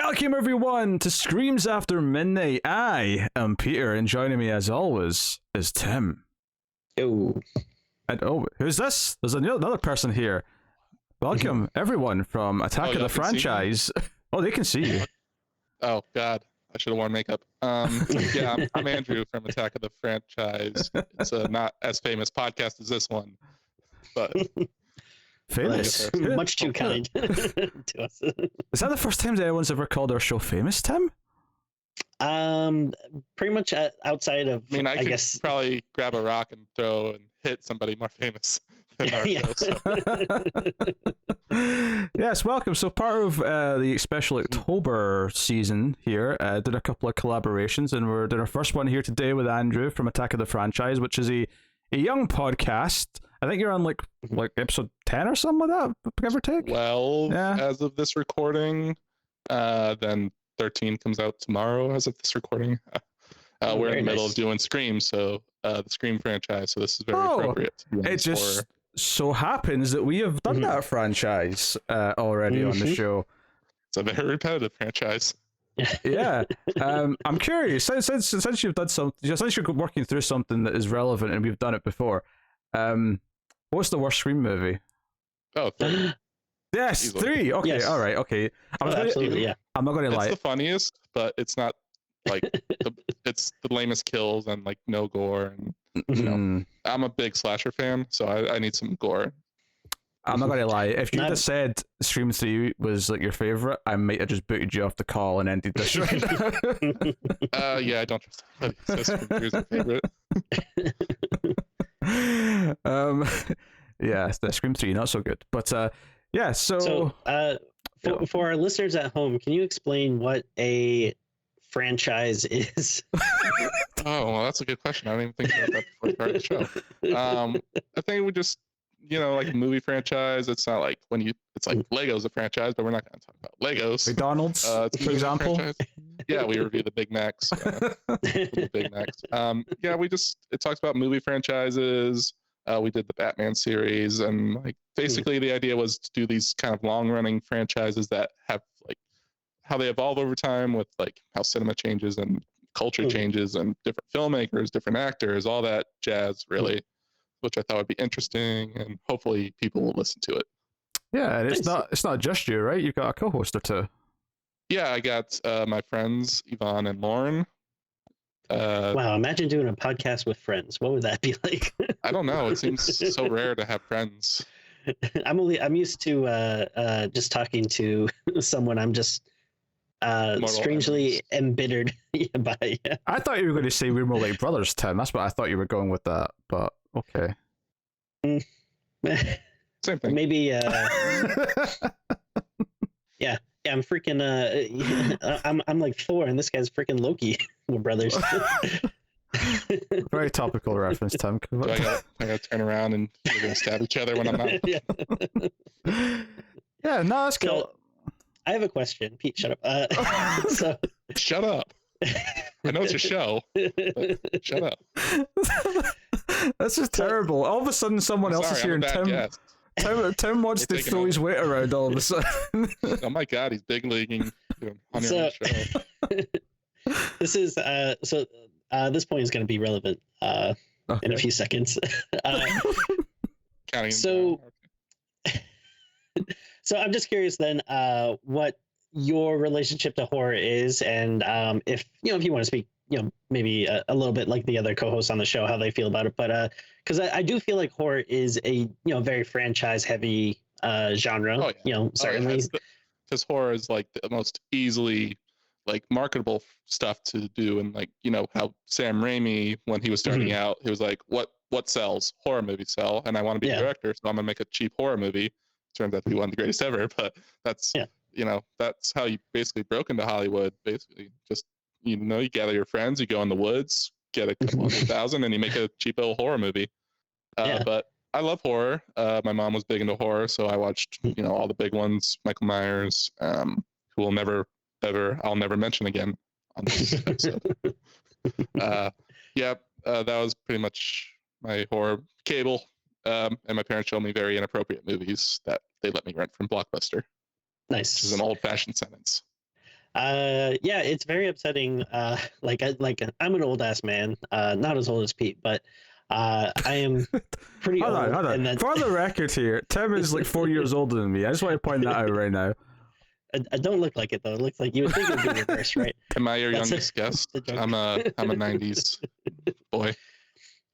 Welcome everyone to Screams After Midnight. I am Peter, and joining me as always is Tim. Yo. And who's this? There's another person here. Welcome everyone from Attack of the Franchise. Oh, they can see you. Oh God, I should have worn makeup. Yeah, I'm Andrew from Attack of the Franchise. It's a not as famous podcast as this one, but famous. Much too kind to us. Is that the first time that anyone's ever called our show famous, Tim? Pretty much outside of. I mean, I could guess probably grab a rock and throw and hit somebody more famous than our Yeah. show. So. Yes, welcome. So part of the special October season here, did a couple of collaborations, and we're doing our first one here today with Andrew from Attack of the Franchise, which is a young podcast. I think you're on like episode 10 or something like that, give or take. 12 Yeah. as of this recording. Then 13 comes out tomorrow as of this recording. We're in the middle of doing Scream, so the Scream franchise. So this is very appropriate. It just so happens that we have done that franchise already on the show. It's a very repetitive franchise. Yeah. I'm curious, since you've done something, since you're working through something that is relevant and we've done it before, what's the worst Scream movie? Oh, 3. Yes, Easily. 3. Okay, Yes. all right, okay. Absolutely, yeah. I'm not going to lie. It's the funniest, but it's not like it's the lamest kills and like no gore. And you know, I'm a big slasher fan, so I need some gore. I'm not going to lie. If you'd have said Scream 3 was like your favorite, I might have just booted you off the call and ended this right now. Yeah, I don't trust anybody who says Scream 3 is my favorite. Yeah, the Scream 3 not so good, but yeah. So for our listeners at home, can you explain what a franchise is? Oh, well, that's a good question. I didn't even think about that before we started the show. I think we just, like a movie franchise. It's not like it's like Lego's a franchise, but we're not going to talk about Legos. McDonald's, for example. Franchise. Yeah, we review the Big Macs. The Big Macs. Yeah, it talks about movie franchises. We did the Batman series, and like basically the idea was to do these kind of long-running franchises that have like how they evolve over time with like how cinema changes and culture changes and different filmmakers, different actors, all that jazz, really, which I thought would be interesting, and hopefully people will listen to it. Yeah, and it's not just you, right? You've got a co-host or two. Yeah, I got my friends Yvonne and Lauren. Wow, imagine doing a podcast with friends. What would that be like? I don't know. It seems so rare to have friends. I'm used to just talking to someone I'm just strangely embittered by. Yeah. I thought you were going to say we're more like brothers, Tim. That's what I thought you were going with that, but okay. Same thing. Maybe. Yeah. I'm freaking. I'm like Thor, and this guy's freaking Loki. We're brothers. Very topical reference, Tim. So I gotta turn around and we're gonna stab each other when I'm not. Yeah, no, that's cool. So, I have a question. Pete, shut up. Shut up. I know it's your show, but shut up. That's just terrible. All of a sudden, someone else is here, and Tim wants to throw his weight around all of a sudden. Oh my God, he's big leaguing on your own show. This is this point is going to be relevant in a few seconds. So I'm just curious then what your relationship to horror is, and if you want to speak, maybe a little bit like the other co-hosts on the show, how they feel about it. But because I do feel like horror is a very franchise heavy genre. Oh, yeah. Certainly because horror is like the most easily like marketable stuff to do, and like how Sam Raimi, when he was starting out, he was like, what sells? Horror movies sell, and I want to be a director, so I'm gonna make a cheap horror movie. Turns out to be one of the greatest ever, but that's that's how you basically broke into Hollywood. Basically, just you gather your friends, you go in the woods, get a couple $100,000, and you make a cheap little horror movie. But I love horror. My mom was big into horror, so I watched all the big ones, Michael Myers, who I'll never mention again on this episode. That was pretty much my horror cable. And my parents showed me very inappropriate movies that they let me rent from Blockbuster. Nice. Which is an old-fashioned sentence. Yeah, it's very upsetting. I'm an old ass man, not as old as Pete, but I am pretty Hold old. on. And then For the record here, Tim is like 4 years older than me. I just want to point that out right now. I don't look like it though. It looks like you would think it would be reversed, right? Am I your That's youngest guest? the joke. I'm a 90s boy.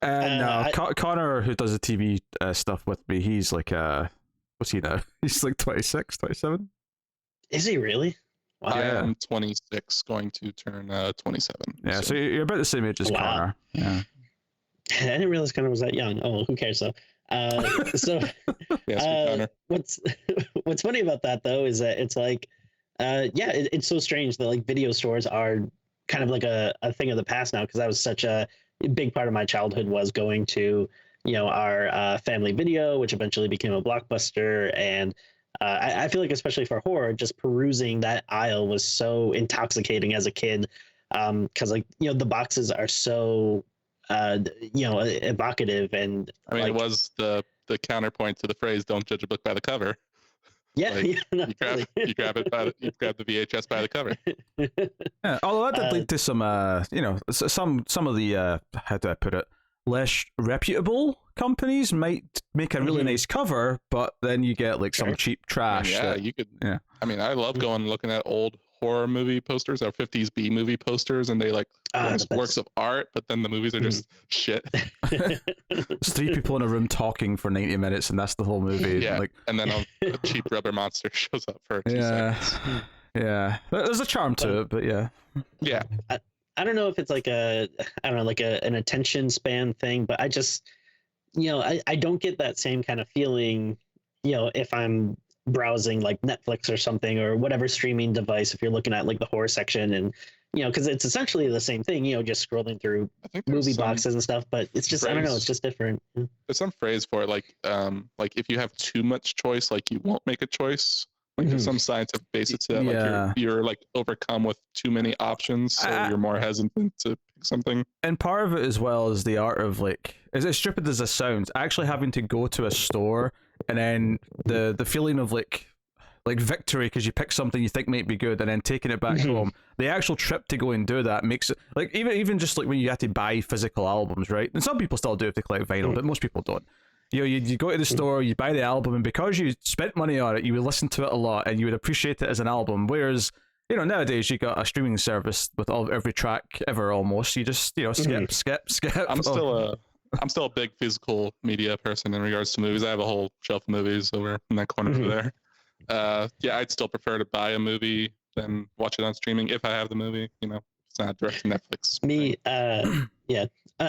And I- Connor, who does the TV stuff with me, he's like, what's he now? He's like 26, 27? Is he really? Wow. I Yeah. am 26, going to turn 27. Yeah, so you're about the same age as Wow. Connor. Yeah. I didn't realize Connor was that young. Oh, who cares? So, Yes, Connor. what's funny about that though is that it's like, it's so strange that like video stores are kind of like a thing of the past now, because that was such a big part of my childhood, was going to our Family Video, which eventually became a Blockbuster, and I feel like especially for horror, just perusing that aisle was so intoxicating as a kid, because the boxes are so evocative, and I mean, it was the counterpoint to the phrase "Don't judge a book by the cover." Yeah, Like, yeah, no, you grab you grab the VHS by the cover. Yeah, although that did lead to some, some of the, how do I put it, less reputable companies might make a really nice cover, but then you get like some cheap trash. You could. Yeah. I mean, I love going looking at old horror movie posters or 50s B movie posters, and they like works of art, but then the movies are just shit. It's three people in a room talking for 90 minutes, and that's the whole movie. Yeah, like, and then a cheap rubber monster shows up for 2 seconds. Yeah. There's a charm to it, but yeah. Yeah. I don't know if it's like an attention span thing, but I just, I don't get that same kind of feeling, if I'm browsing like Netflix or something, or whatever streaming device, if you're looking at like the horror section, and because it's essentially the same thing, just scrolling through movie boxes and stuff, but it's just, I don't know, it's just different. There's some phrase for it, like if you have too much choice, like you won't make a choice. Like there's some scientific basis to that. Like you're like overcome with too many options, so you're more hesitant to pick something. And part of it as well is the art of, like, as stupid as this sounds, actually having to go to a store, and then the feeling of like victory because you pick something you think might be good, and then taking it back home. The actual trip to go and do that makes it, like, even just like when you have to buy physical albums, right? And some people still do if they collect vinyl, but most people don't. You go to the store, you buy the album, and because you spent money on it, you would listen to it a lot, and you would appreciate it as an album. Whereas, nowadays you got a streaming service with every track ever almost. You just, skip. I'm still a big physical media person in regards to movies. I have a whole shelf of movies over in that corner over there. I'd still prefer to buy a movie than watch it on streaming if I have the movie. It's not direct to Netflix. Me,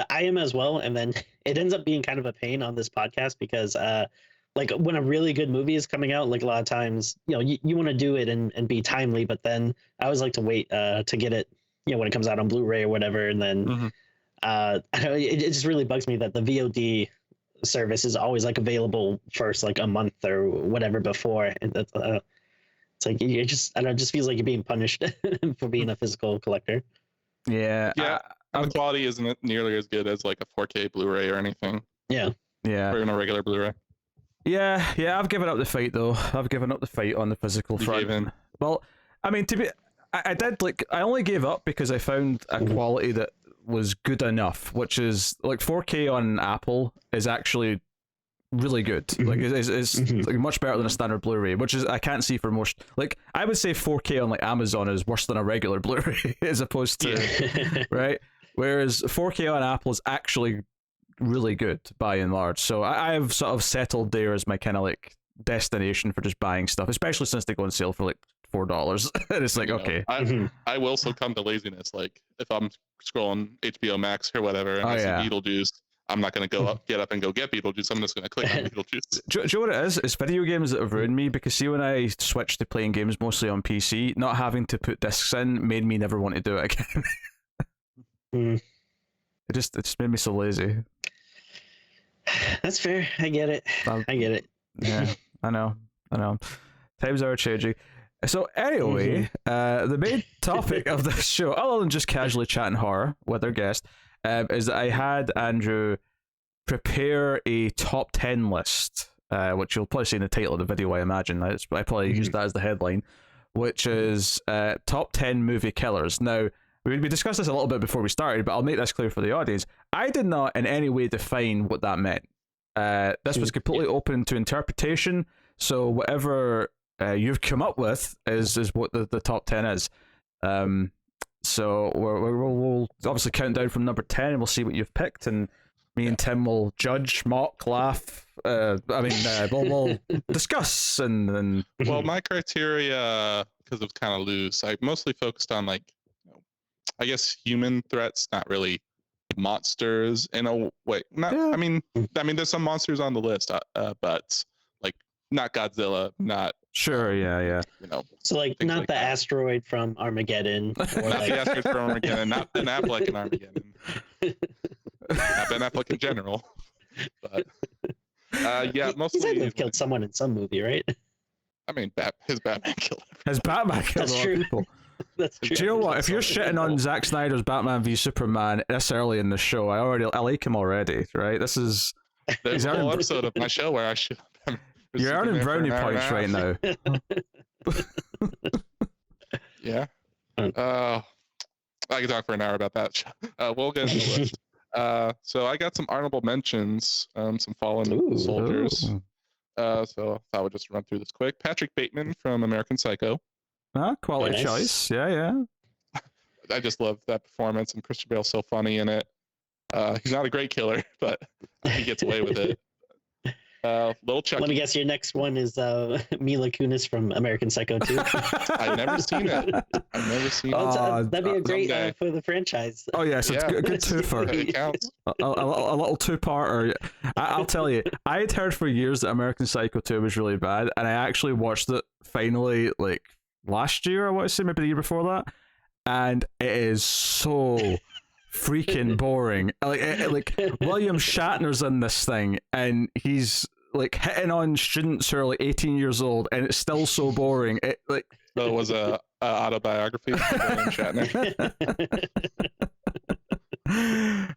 I am as well, and then it ends up being kind of a pain on this podcast because like when a really good movie is coming out, like a lot of times you want to do it and be timely, but then I always like to wait to get it when it comes out on Blu-ray or whatever, and then it just really bugs me that the VOD service is always like available first like a month or whatever before, and that's it's like you just, I don't know, it just feels like you're being punished for being a physical collector. Yeah. And the quality isn't nearly as good as like a 4K Blu-ray or anything. Yeah. Or even a regular Blu-ray. Yeah. I've given up the fight though. I've given up the fight on the physical front. Well, I mean, I did, like, I only gave up because I found a quality that was good enough, which is like 4K on Apple is actually really good. Like it's like much better than a standard Blu-ray, which is, I can't see for most, like, I would say 4K on like Amazon is worse than a regular Blu-ray as opposed to right, whereas 4K on Apple is actually really good by and large. So I've sort of settled there as my kind of like destination for just buying stuff, especially since they go on sale for like $4. And it's like, okay, I will succumb to laziness. Like if I'm scrolling HBO Max or whatever and I see Beetlejuice, I'm not going to get up and go get Beetlejuice. I'm just going to click on Beetlejuice. Do you know what it is? It's video games that have ruined me, because see, when I switched to playing games mostly on PC, not having to put discs in made me never want to do it again. It just made me so lazy. That's fair. I get it. I get it. Yeah, I know. Times are changing. So anyway, the main topic of this show, other than just casually chatting horror with our guest, is that I had Andrew prepare a top 10 list, which you'll probably see in the title of the video, I imagine. I probably used that as the headline. which is top 10 movie killers. Now, we discussed this a little bit before we started, but I'll make this clear for the audience. I did not in any way define what that meant. This was completely open to interpretation, so whatever you've come up with is what the top 10 is. So we'll obviously count down from number 10, and we'll see what you've picked, and me and Tim will judge, mock, laugh. We'll discuss and. Well, my criteria, because it was kind of loose, I mostly focused on I guess human threats, not really monsters in a way. Not, yeah. I mean, there's some monsters on the list, but like not Godzilla, not. Sure, yeah. So not the asteroid from Armageddon, or not the asteroid from Armageddon, not Ben Affleck in Armageddon, not Ben Affleck in general, but mostly. He's had to have killed someone in some movie, right? I mean, his Batman killed. His Batman killed a lot of people. That's true. Do you know what? If you're shitting on Zack Snyder's Batman v Superman this early in the show, I like him already, right? This is. There's a whole episode of my show where I should. You're earning brownie points right now. Yeah. I could talk for an hour about that. We'll get into the list. So I got some honorable mentions, some fallen soldiers. So I would just run through this quick. Patrick Bateman from American Psycho. Quality choice. Yeah. I just love that performance, and Christian Bale's so funny in it. He's not a great killer, but he gets away with it. Little Chucky. Let me guess, your next one is Mila Kunis from American Psycho 2. I've never seen it. That'd be a great for the franchise. Oh yes, it's a good twofer. It counts. A little two-parter. I'll tell you, I had heard for years that American Psycho 2 was really bad, and I actually watched it finally last year, I want to say, maybe the year before that, and it is so freaking boring. Like William Shatner's in this thing, and he's hitting on students who are 18 years old, and it's still so boring. It was a autobiography of William Shatner.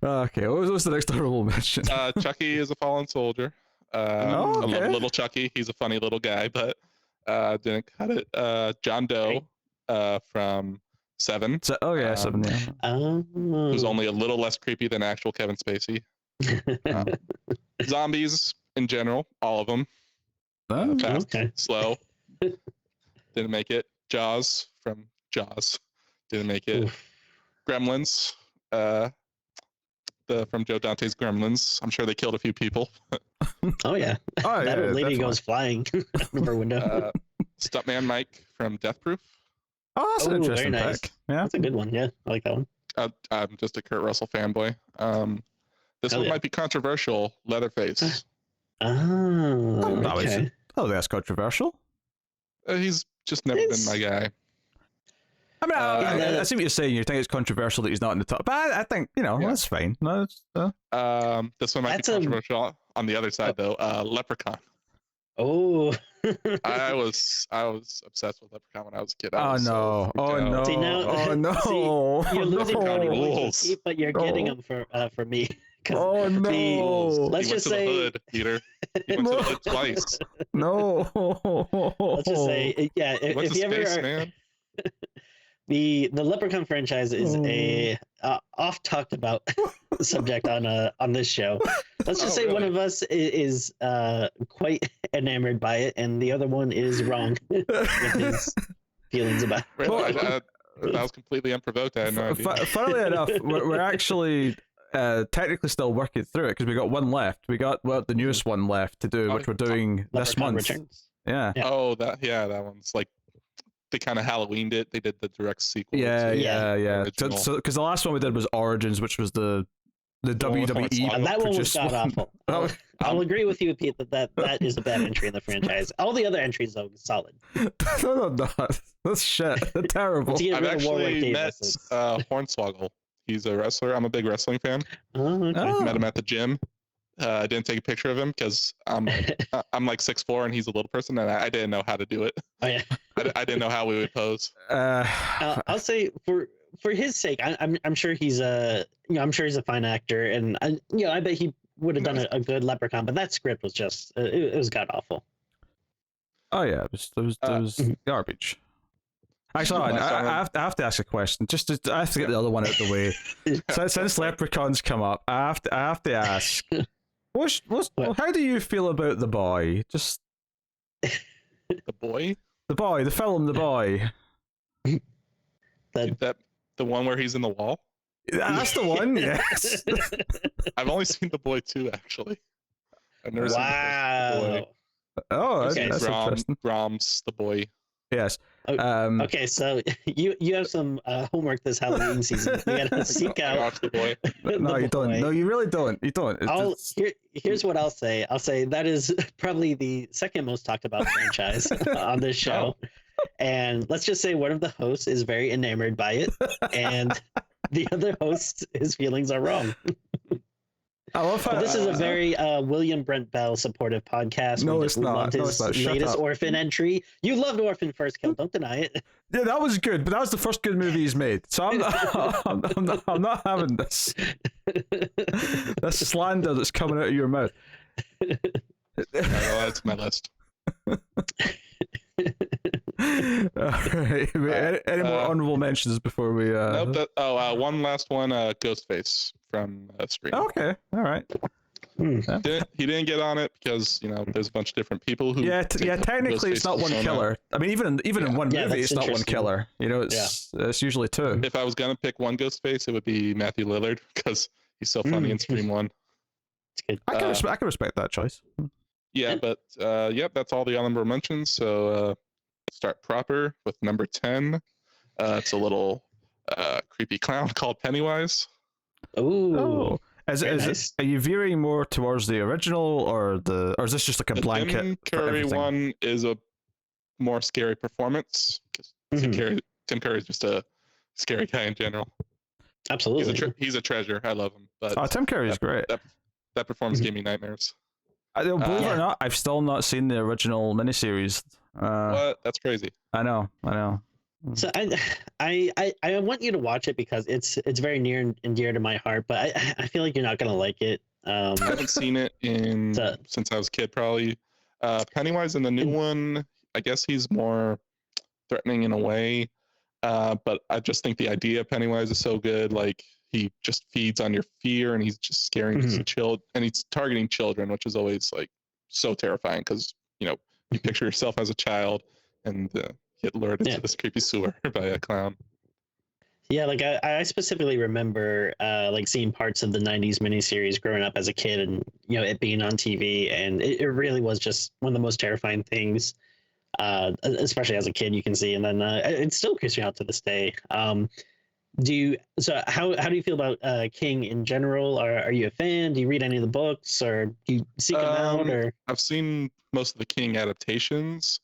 Okay, what was the next honorable mention? Chucky is a fallen soldier. I love little Chucky. He's a funny little guy, but didn't cut it. John Doe from Seven. Seven. Yeah. Who's only a little less creepy than actual Kevin Spacey. Zombies in general, all of them. Fast, slow. Didn't make it. Jaws from Jaws. Didn't make it. Oof. Gremlins. From Joe Dante's Gremlins. I'm sure they killed a few people. Oh yeah. That old lady goes flying out of her window. Stuntman Mike from Death Proof. Oh, that's an interesting nice. pick. Yeah, that's a good one. Yeah, I like that one. I'm just a Kurt Russell fanboy. This one might be controversial. Leatherface. Okay. That's controversial. He's just never been my guy. I mean, I see what you're saying. You think it's controversial that he's not in the top, but I think that's fine. No, this one might be controversial. On the other side, though, Leprechaun. Oh. I was obsessed with Leprechaun when I was a kid. Oh no! See, you're losing rules, but you're getting them for me. Oh no! Let's just say, the hood, Peter. He went to the hood twice. No. Let's just say, yeah. If you ever, man? The Leprechaun franchise is a oft talked about subject on this show. Let's just say really? One of us is quite enamored by it, and the other one is wrong with his feelings about it. Really? That was completely unprovoked. I had no idea. Funnily enough, we're actually technically still working through it because we got one left. We got the newest one left to do, which we're doing this month. Returns. Yeah. Oh, that one's they kind of Halloweened it. They did the direct sequel. Yeah. So because the last one we did was Origins, which was the WWE. And that one was god awful. I'll agree with you, Pete, that is a bad entry in the franchise. All the other entries though is solid. No, that's shit. They're terrible. I've actually met Hornswoggle. He's a wrestler. I'm a big wrestling fan. I met him at the gym. I didn't take a picture of him because I'm 6'4" and he's a little person, and I didn't know how to do it. Oh yeah. I didn't know how we would pose. I'll say for his sake, I'm sure he's a fine actor, and I bet he would have done a good Leprechaun, but that script was just it was god awful. Oh yeah, it was garbage. Actually, hold on, Last I one. have to ask a question. I have to get the other one out of the way. Since Leprechauns come up, I have to ask. How do you feel about the boy? Just The boy? the film, the boy. That the one where he's in the wall? That's the one. Yes. I've only seen the boy 2, actually. I've never seen the Wow. Oh, Okay. that's interesting. Brahms, the boy. Yes. Okay, so you have some homework this Halloween season. You gotta seek out. Watch the boy. No, you don't. boy. No, you really don't. You don't. Here's what I'll say. I'll say that is probably the second most talked about franchise on this show. And let's just say one of the hosts is very enamored by it, and the other host, his feelings are wrong. But this is a very William Brent Bell supportive podcast. No, We it's not. loved No, his it's not. Shut latest up. Orphan entry. You loved Orphan First Kill. Don't deny it. Yeah, that was good, but that was the first good movie he's made. So I'm not having this. This slander that's coming out of your mouth. That's my list. Alright, any more honorable mentions before we? Nope. One last one. Ghostface from Scream. Okay, all right. He didn't get on it because there's a bunch of different people who. Technically it's not one killer. I mean, even in one movie, it's not one killer. It's usually two. If I was gonna pick one Ghostface, it would be Matthew Lillard because he's so funny in Scream 1. I can respect that choice. Yeah, but that's all the honorable mentions. So start proper with number 10. It's a little creepy clown called Pennywise. Ooh. Nice. Are you veering more towards the original or is this just like a blanket? Tim Curry one is a more scary performance because Tim Curry is just a scary guy in general. Absolutely. He's a treasure. I love him. But Tim Curry is great. That performance gave me nightmares. Believe it or not, I've still not seen the original miniseries. What? That's crazy. I know. So I want you to watch it because it's very near and dear to my heart, but I feel like you're not gonna like it. I haven't seen it since I was a kid, probably. Pennywise in the new one, I guess he's more threatening in a way, but I just think the idea of Pennywise is so good. Like he just feeds on your fear, and he's just scaring children, and he's targeting children, which is always like so terrifying because you picture yourself as a child and get lured into this creepy sewer by a clown. Yeah, like I specifically remember like seeing parts of the 90s miniseries growing up as a kid and it being on TV, and it really was just one of the most terrifying things, especially as a kid, you can see. And then it still creeps me out to this day. How do you feel about King in general? Are you a fan? Do you read any of the books, or do you seek them out? Or I've seen most of the King adaptations.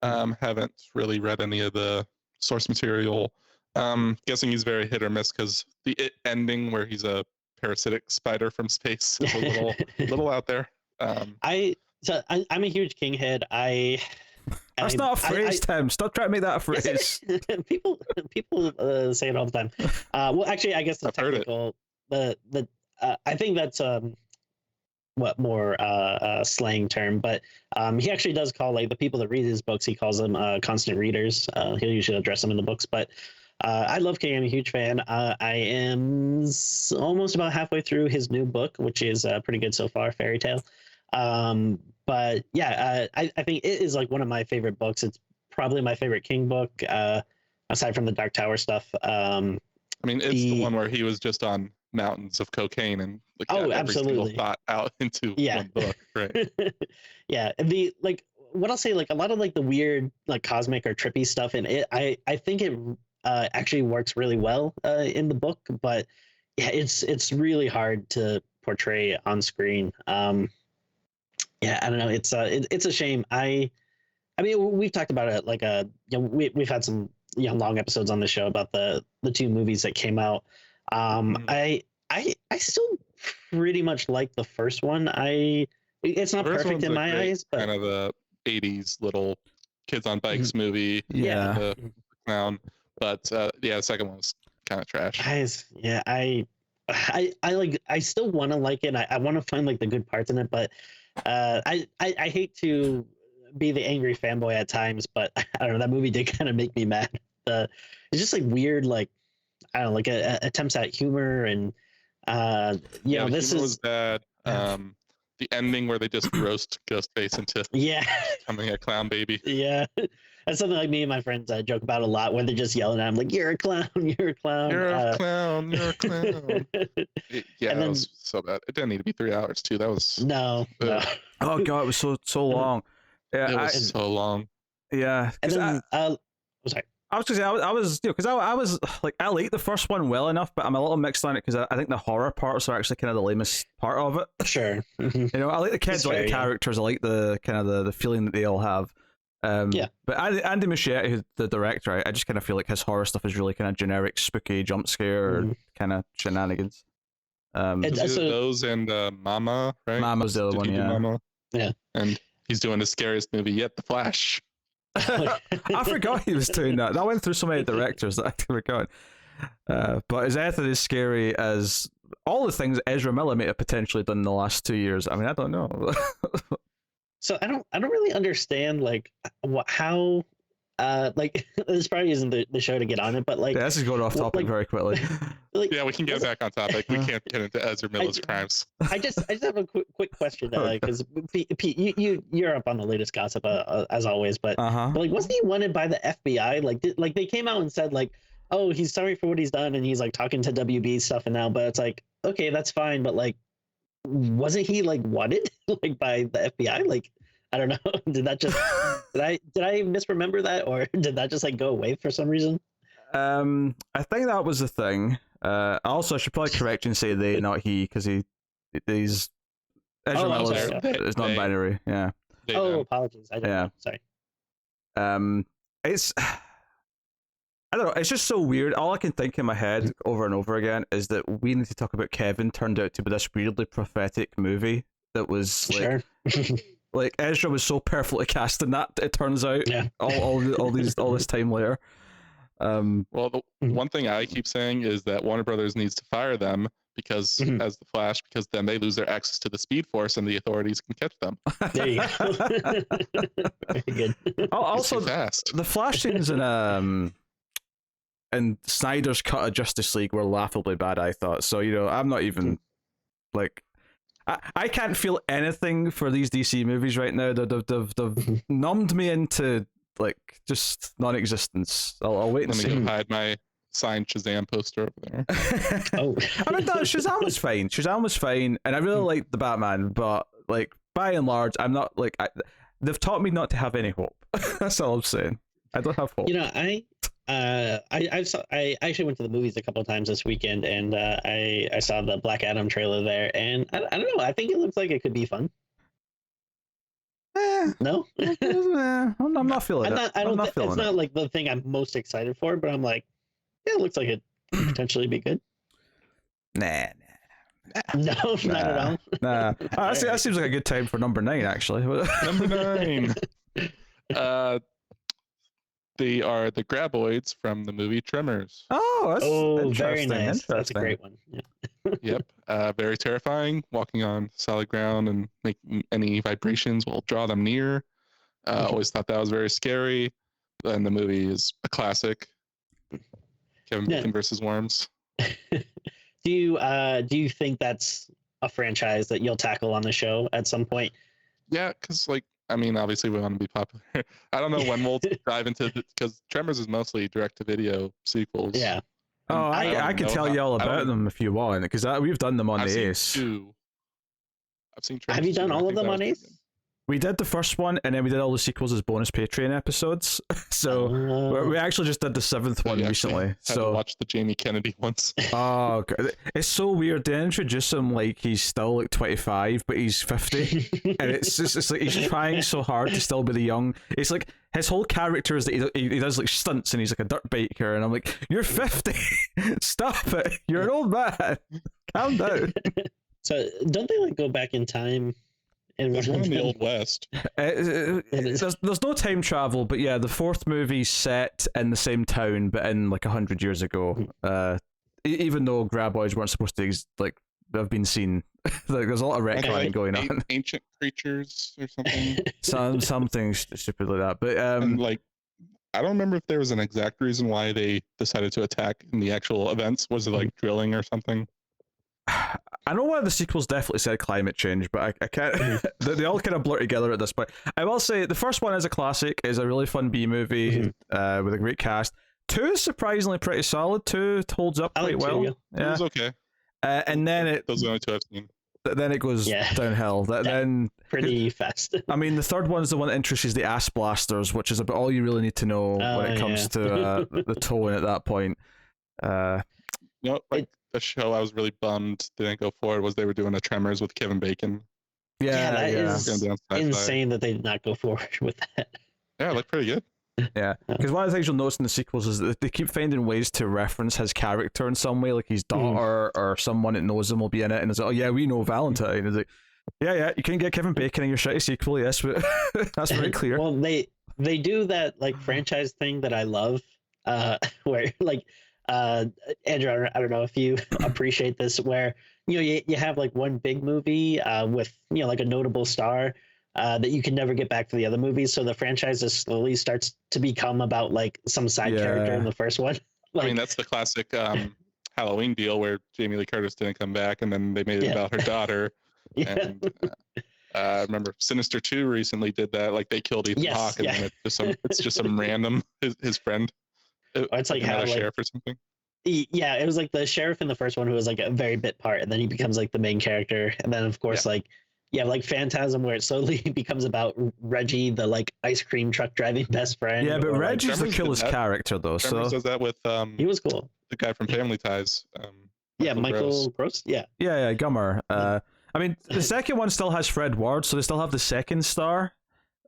Haven't really read any of the source material. Guessing he's very hit or miss because the ending where he's a parasitic spider from space is a little out there. I'm a huge King head. That's not a phrase, Tim. Stop trying to make that a phrase. People say it all the time. Well, actually, I guess the technical, I think that's more slang term, but he actually does call like the people that read his books, he calls them constant readers. He'll usually address them in the books, but I love King. I'm a huge fan. I am almost about halfway through his new book, which is pretty good so far, Fairy Tale. But yeah, I think it is like one of my favorite books. It's probably my favorite King book, aside from the Dark Tower stuff. I mean, it's the one where he was just on mountains of cocaine and got every single thought out into one book, right? Yeah, what I'll say, like a lot of like the weird like cosmic or trippy stuff in it, I think it actually works really well in the book, but yeah, it's really hard to portray on screen. Yeah, I don't know. It's a shame. I mean, we've talked about it. Like, we've had some long episodes on the show about the two movies that came out. I still pretty much like the first one. It's not perfect in my eyes, but kind of the '80s little kids on bikes movie. Yeah, the clown. But the second one was kind of trash. I still want to like it. I want to find like the good parts in it, but I hate to be the angry fanboy at times, but I don't know, that movie did kind of make me mad. it's just like weird, like I don't know, like attempts at humor and Yeah, the this humor is was bad. The ending where they just roast Ghostface into yeah. becoming a clown baby. Yeah, that's something like me and my friends joke about a lot when they're just yelling at him like, "You're a clown, you're a clown." You're a clown. You're a clown. Yeah, And that then- was so bad. It didn't need to be 3 hours too. That was no. Oh god, it was so long. Yeah, it was so long. yeah. And 'Cause then, sorry. I was gonna say I was because I was like I like the first one well enough, but I'm a little mixed on it because I think the horror parts are actually kind of the lamest part of it. Sure. Mhm. You know, I like the kids, That's I like fair, the yeah. characters, I like the kind of the feeling that they all have. Yeah. But Andy Muschietti, who's the director, I just kind of feel like his horror stuff is really kind of generic, spooky jump scare Mhm. kind of shenanigans. And It was so- either those and Mama, right? Mama's the other Did one, he do yeah. Mama? Yeah. And he's doing the scariest movie yet, The Flash. I forgot he was doing that. That went through so many directors that I forgot. But is anything as scary as all the things Ezra Miller may have potentially done in the last 2 years? I mean, I don't know. So I don't really understand like how like this probably isn't the show to get on it, but like Yeah, this is going off topic like- very quickly. like Yeah, we can get back on topic. We can't get into Ezra Miller's crimes. I just have a quick question because Pete, you're up on the latest gossip as always, but Uh-huh. like wasn't he wanted by the FBI? Like they came out and said like, oh, he's sorry for what he's done and he's like talking to WB stuff and now, but it's like, okay, that's fine, but like wasn't he like wanted like by the FBI? Like I don't know. Did that just did I misremember that or did that just like go away for some reason? I think that was the thing. Also, I should probably correct you and say they, not he, because he's Ezra Oh, I'm Miller's sorry. is non-binary. Yeah. They, Oh, apologies. I didn't Yeah. know. Sorry. It's I don't know. It's just so weird. All I can think in my head over and over again is that We Need to Talk About Kevin turned out to be this weirdly prophetic movie that was like Sure. like Ezra was so perfectly cast in that. It turns out Yeah. all this time later. well, the Mhm. one thing I keep saying is that Warner Brothers needs to fire them because Mhm. as the Flash, because then they lose their access to the Speed Force and the authorities can catch them. There you go. Very good. Also, Too fast. the Flash scenes in Snyder's cut of Justice League were laughably bad, I thought. So, you know, I'm not even like I can't feel anything for these DC movies right now. They've numbed me into like just non-existence. I'll wait and Let me see. go hide my signed Shazam poster over there. Oh. I mean, no, Shazam was fine. Shazam was fine, and I really liked the Batman. But like by and large, I'm not like they've taught me not to have any hope. That's all I'm saying. I don't have hope. You know, I actually went to the movies a couple of times this weekend, and I saw the Black Adam trailer there, and I don't know. I think it looks like it could be fun. No, I'm not feeling it. I I'm don't. not It's feeling not like the thing I'm most excited for, but I'm like, yeah, it looks like it could potentially be good. it. No, not at all. Nah. Oh, that seems like a good time for number 9, actually. Number 9. They are the graboids from the movie Tremors. Oh, that's Oh, very interesting, nice. That's a interesting. great one. Yeah. Yep. Very terrifying. Walking on solid ground and making any vibrations will draw them near. Always thought that was very scary. And the movie is a classic. Kevin Yeah. Bacon versus worms. Do you think that's a franchise that you'll tackle on the show at some point? Yeah, because like I mean, obviously we want to be popular. I don't know when we'll dive into because Tremors is mostly direct-to-video sequels. Yeah. Oh, I don't I can know tell how- you all I don't about even- them if you want, because we've done them on I've the seen Ace. 2. I've seen Tremors Have you 2, done and I all of think them that on was Ace? pretty good. We did the first one, and then we did all the sequels as bonus Patreon episodes. So we actually just did the 7th one We actually recently. had to So watch the Jamie Kennedy ones. oh, God. It's so weird. They introduce him like he's still like 25, but he's 50. And it's just it's like he's trying so hard to still be the young. It's like his whole character is that he does like stunts and he's like a dirt biker, and I'm like, you're 50. Stop it. You're an old man. Calm down. So don't they like go back in time? And There's one in the Old West. There's no time travel, but yeah, the 4th movie's set in the same town, but in like 100 years ago. Even though graboids weren't supposed to like have been seen, like there's a lot of Aren't they, retconning like, going on. Ancient creatures or something. Something stupid like that. But And like, I don't remember if there was an exact reason why they decided to attack in the actual events. Was it like drilling or something? I know one of the sequels definitely said climate change, but I can't. They all kind of blur together at this point. I will say the first one is a classic, is a really fun B movie with a great cast. 2 is surprisingly pretty solid. 2 holds up quite well. It was okay. And then those are the only 2 I've seen. Then it goes downhill. Then pretty fast. I mean, the third one is the one that introduces the ass blasters, which is about all you really need to know when it comes to the towing at that point. The show I was really bummed didn't go forward was they were doing a Tremors with Kevin Bacon. That is insane that they did not go forward with that. Yeah, it looked pretty good. Yeah, because one of the things you'll notice in the sequels is that they keep finding ways to reference his character in some way, like his daughter or someone that knows him will be in it, and it's like, oh yeah, we know Valentine. It's like, yeah, you can get Kevin Bacon in your shitty sequel, yes, but that's very clear. Well, they do that like franchise thing that I love, where like Andrew, I don't know if you appreciate this, where you have like one big movie with like a notable star. That you can never get back for the other movies, so the franchise just slowly starts to become about like some side character in the first one. Like, I mean, that's the classic Halloween deal where Jamie Lee Curtis didn't come back, and then they made it about her daughter. And I remember Sinister 2 recently did that. Like they killed Ethan Hawke, and then it's just some random his friend. It's like how a sheriff or something. Yeah, it was like the sheriff in the first one who was like a very bit part, and then he becomes like the main character, and then of course like. Yeah, like Phantasm, where it slowly becomes about Reggie, the like ice cream truck driving best friend. Yeah, but Reggie's the coolest character though. Tremors does that with he was cool. The guy from Family Ties. Michael Gross. Yeah, Gummer. I mean, the second one still has Fred Ward, so they still have the second star.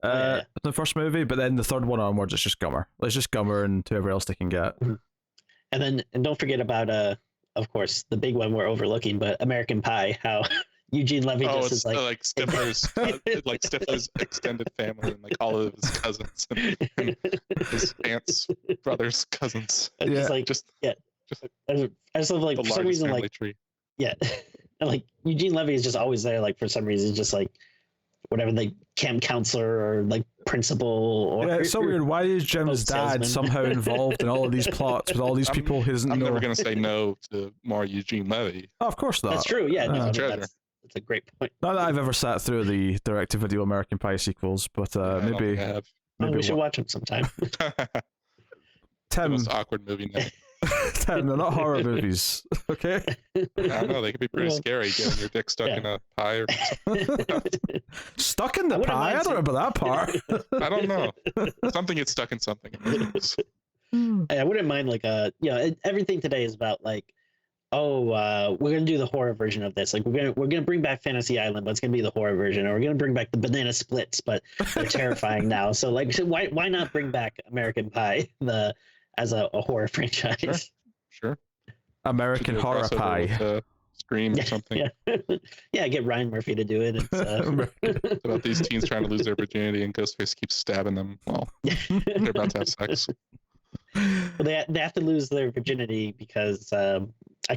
In the first movie, but then the third one onwards, it's just Gummer. It's just Gummer and whoever else they can get. And don't forget about of course, the big one we're overlooking, but American Pie. How Eugene Levy just is like Stifler's like Stifler's extended family and like all of his cousins and his aunt's brothers cousins. I just love like for some reason like tree. And like Eugene Levy is just always there, like for some reason just like whatever, the camp counselor or like principal or it's so weird. Why is Jim's dad somehow involved in all of these plots with all these people who doesn't know? I'm never gonna say no to more Eugene Levy. Oh, of course not. That's true. Yeah, that's a great point. Not that I've ever sat through the direct-to-video American Pie sequels, but maybe we should watch them sometime. The most awkward movie now. Tim, they're not horror movies, okay? I don't know. They could be pretty scary, getting your dick stuck in a pie or something. Stuck in the pie? I don't remember that part. I don't know. Something gets stuck in something. I wouldn't mind like everything today is about like, we're gonna do the horror version of this. Like we're gonna bring back Fantasy Island, but it's gonna be the horror version, or we're gonna bring back the banana splits, but they're terrifying now. So like, why not bring back American Pie as a horror franchise? Sure. American Horror Pie. Scream or something. Yeah, get Ryan Murphy to do it. It's about these teens trying to lose their virginity, and Ghostface keeps stabbing them while they're about to have sex. Well, they have to lose their virginity because a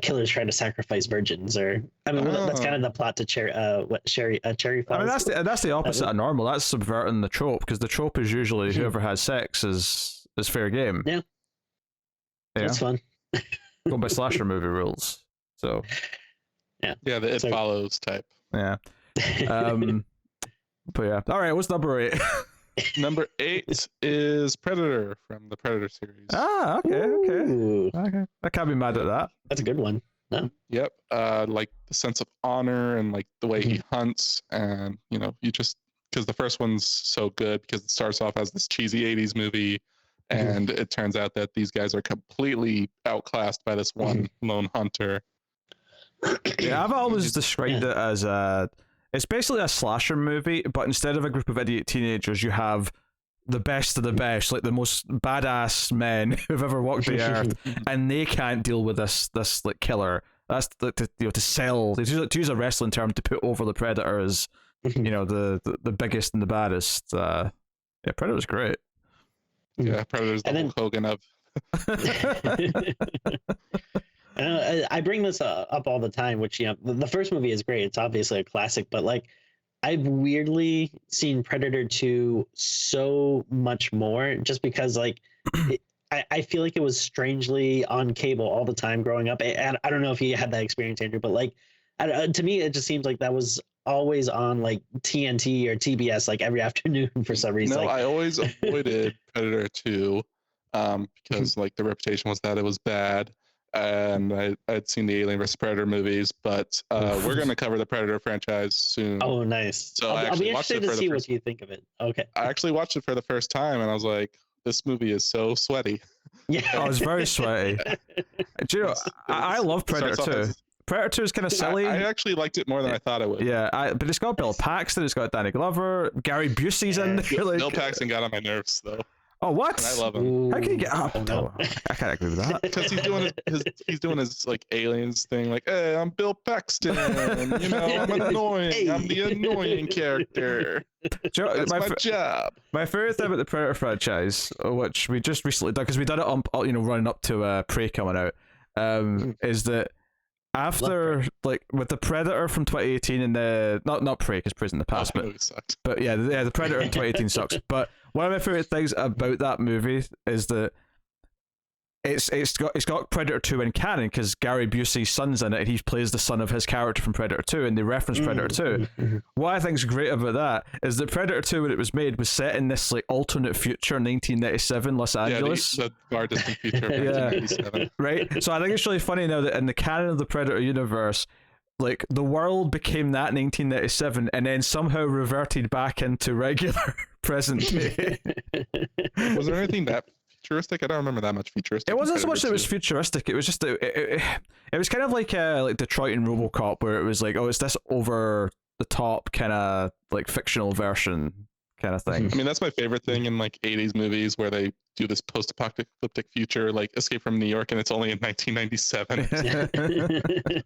killer's trying to sacrifice virgins, or that's kind of the plot to Cherry Falls. I mean, that's the opposite of normal. That's subverting the trope, because the trope is usually whoever has sex is fair game. Yeah, that's fun. Going by slasher movie rules. So the It Follows type. Yeah. But yeah. All right, what's number 8? Number 8 is Predator from the Predator series. Okay. I can't be mad at that. That's a good one. No. Yep. Like the sense of honor and like the way he hunts, and you just, because the first one's so good because it starts off as this cheesy 80s movie, and it turns out that these guys are completely outclassed by this one lone hunter. Yeah, I've always described it as it's basically a slasher movie, but instead of a group of idiot teenagers, you have the best of the best, like the most badass men who've ever walked the earth, and they can't deal with this like killer. That's to sell. To use a wrestling term, to put over the Predator as the biggest and the baddest. Predator's great. Yeah, Predator's the Hulk Hogan of. I bring this up all the time, which the first movie is great. It's obviously a classic, but like I've weirdly seen Predator 2 so much more just because like I feel like it was strangely on cable all the time growing up. And I don't know if you had that experience, Andrew, but like to me, it just seems like that was always on like TNT or TBS like every afternoon for some reason. No, Like, I always avoided Predator 2 because like the reputation was that it was bad. And I'd seen the Alien vs Predator movies, but we're going to cover the Predator franchise soon. oh, nice. So I'll be interested to see what you think of it. Okay. I actually watched it for the first time, and I was like, "This movie is so sweaty." Yeah. Oh, it's very sweaty. Do you know, I love Predator 2. Predator 2 is kind of silly. I actually liked it more than I thought I would. Yeah, but it's got Bill Paxton, it's got Danny Glover, Gary Busey's in there. Like, Bill Paxton got on my nerves though. Oh, what? And I love him. Ooh, How can you get up? oh, no. I can't agree with that. Because he's doing his like aliens thing, like, hey, I'm Bill Paxton, you know, I'm annoying. Hey. I'm the annoying character. Do you know, That's my job. my favorite thing about the Predator franchise, which we just recently done because we did it on, running up to Prey coming out, is that after like with the Predator from 2018 and the not Prey because Prey's in the past, That movie sucked. but yeah, the Predator in 2018 sucks. But one of my favorite things about that movie is that it's got Predator 2 in canon because Gary Busey's son's in it and he plays the son of his character from Predator 2 and they reference Predator 2. What I think's great about that is that Predator 2 when it was made was set in this like alternate future 1997 Los Angeles. Yeah, the far distant future of Yeah. 1987. Right? So I think it's really funny now that in the canon of the Predator universe, like the world became that 1997 and then somehow reverted back into regular present day. Was there anything that futuristic? I don't remember that much futuristic. It wasn't so much that it was Predator futuristic. It was just it was kind of like Detroit and RoboCop, where it was like, oh, it's this over the top kind of like fictional version kind of thing. 2. I mean, that's my favorite thing in like 80s movies where they do this post-apocalyptic future, like Escape from New York, and it's only in 1997.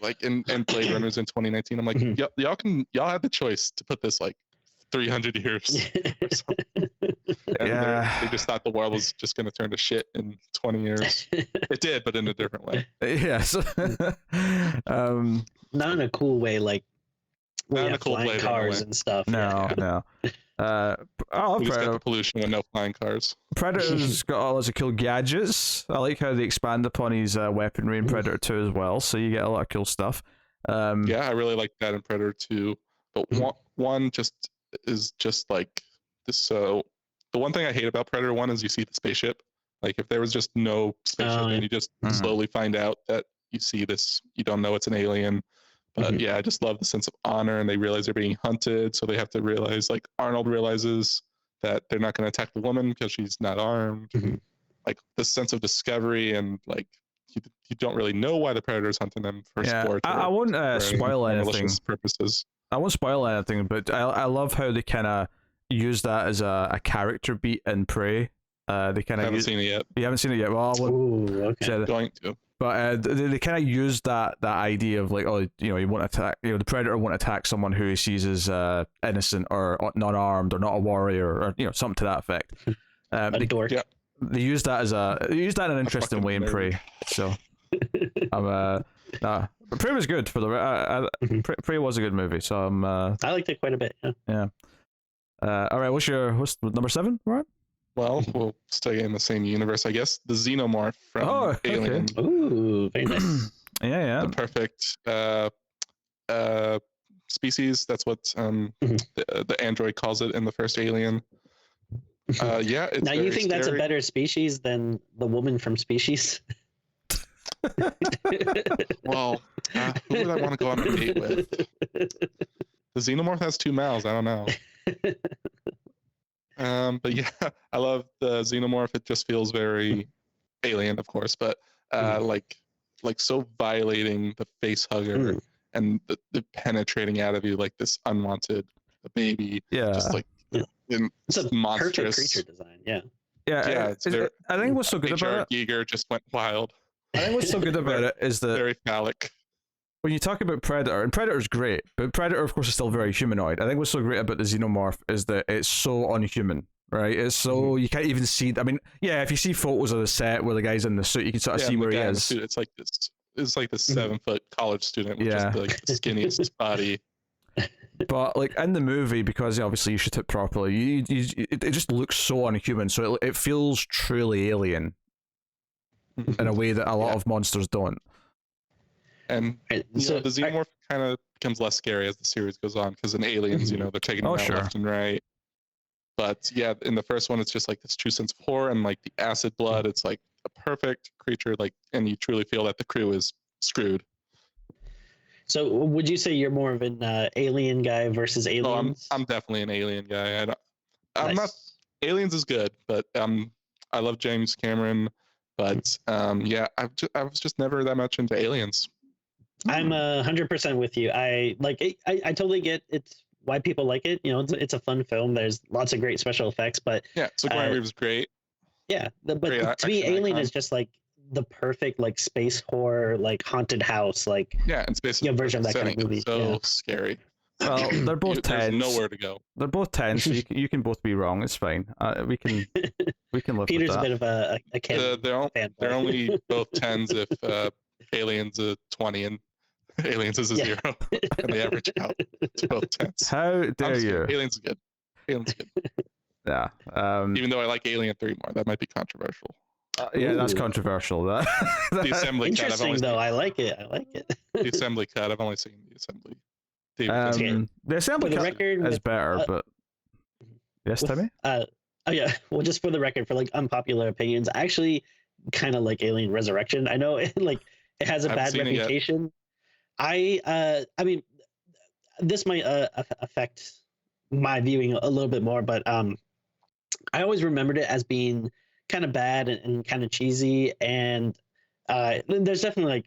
like in Blade Runners in 2019. I'm like, y'all had the choice to put this like 300 years. And Yeah. they just thought the world was just going to turn to shit in 20 years. It did, but in a different way. Yes. Not in a cool way, like we Not in a have cool flying way, cars anyway. and stuff. No, no. I love We just got Predator. the pollution with no flying cars. Predator's got all lots of cool gadgets. I like how they expand upon his weaponry in Predator 2 as well, so you get a lot of cool stuff. Yeah, I really like that in Predator 2. But one just is just like this. So the one thing I hate about Predator 1 is you see the spaceship. Like if there was just no spaceship and you just slowly find out that you see this, you don't know it's an alien. But yeah, I just love the sense of honor, and they realize they're being hunted, so they have to realize, like Arnold realizes that they're not going to attack the woman because she's not armed. Like this sense of discovery, and like you don't really know why the predator's hunting them for sport. I won't spoil anything. Malicious purposes. I won't spoil anything, but I love how they kind of use that as a character beat in Prey. They kind of haven't seen it yet. You haven't seen it yet. Well, I won't Ooh, okay. say that. Going to. But they kind of use that idea of like, oh, you won't attack, the predator won't attack someone who he sees as innocent or not armed or not a warrior or something to that effect. A dork. Yeah. They use that in an interesting way in nerd. Prey. So Prey was good for the Prey was a good movie. So I liked it quite a bit. Yeah. All right, what's number 7, right? Well, we'll stay in the same universe, I guess. The Xenomorph from Alien. Ooh, very nice. Yeah. The perfect species. That's what the android calls it in the first Alien. Yeah. It's now you think that's a scary. better species than the woman from Species? Well, who would I want to go on a date with? The Xenomorph has 2 mouths. I don't know. But yeah, I love the Xenomorph. It just feels very alien, of course, but like so violating the face hugger and the penetrating out of you like this unwanted baby. Yeah. Just like It's a monstrous perfect creature design. Yeah. Yeah. I think what's so good about it. Giger just went wild. I think what's so good about it is that Very phallic. when you talk about Predator, and Predator's great, but Predator, of course, is still very humanoid. I think what's so great about the Xenomorph is that it's so unhuman, right? It's so you can't even see. I mean, yeah, if you see photos of the set where the guy's in the suit, you can sort of see where he is. It's like this. It's like the 7-foot college student with Yeah. just like the skinniest body. But like in the movie, because obviously you shoot it properly, it just looks so unhuman. So it feels truly alien in a way that a lot of monsters don't. And So the Xenomorph kind of becomes less scary as the series goes on, because in Aliens, they're taking them out left and right. But yeah, in the first one, it's just like this true sense of horror, and like the acid blood, it's like a perfect creature, like, and you truly feel that the crew is screwed. So would you say you're more of an alien guy versus aliens? Oh, I'm definitely an alien guy. I'm Nice. not. Aliens is good, but I love James Cameron, but yeah, I was just never that much into Aliens. I'm 100% with you. I like it. I totally get it's why people like it. It's a fun film. There's lots of great special effects, but yeah, Sigourney Weaver's great. Yeah, but Great to me, action Alien icon. is just like the perfect like space horror, like haunted house, like and space version of that kind of movie. So scary. Well, they're both There's 10s. nowhere to go. They're both 10s, so you can both be wrong. It's fine. We can live Peter's with that. a bit of a Ken They're only both 10s if Aliens a 20 and Aliens is a 0, and they average out to both 10s. How dare you? Aliens is good. Aliens is good. Yeah. Even though I like Alien 3 more, that might be controversial. Yeah, that's controversial. That The assembly cut. Interesting though. I like it. The assembly cut. I've only seen the assembly. The assembly For the cut record, is better, but yes, Timmy. Oh yeah. Well, just for the record, for like unpopular opinions, I actually kind of like Alien Resurrection. I know it has a bad reputation. I mean, this might affect my viewing a little bit more, but I always remembered it as being kind of bad and kind of cheesy, and there's definitely like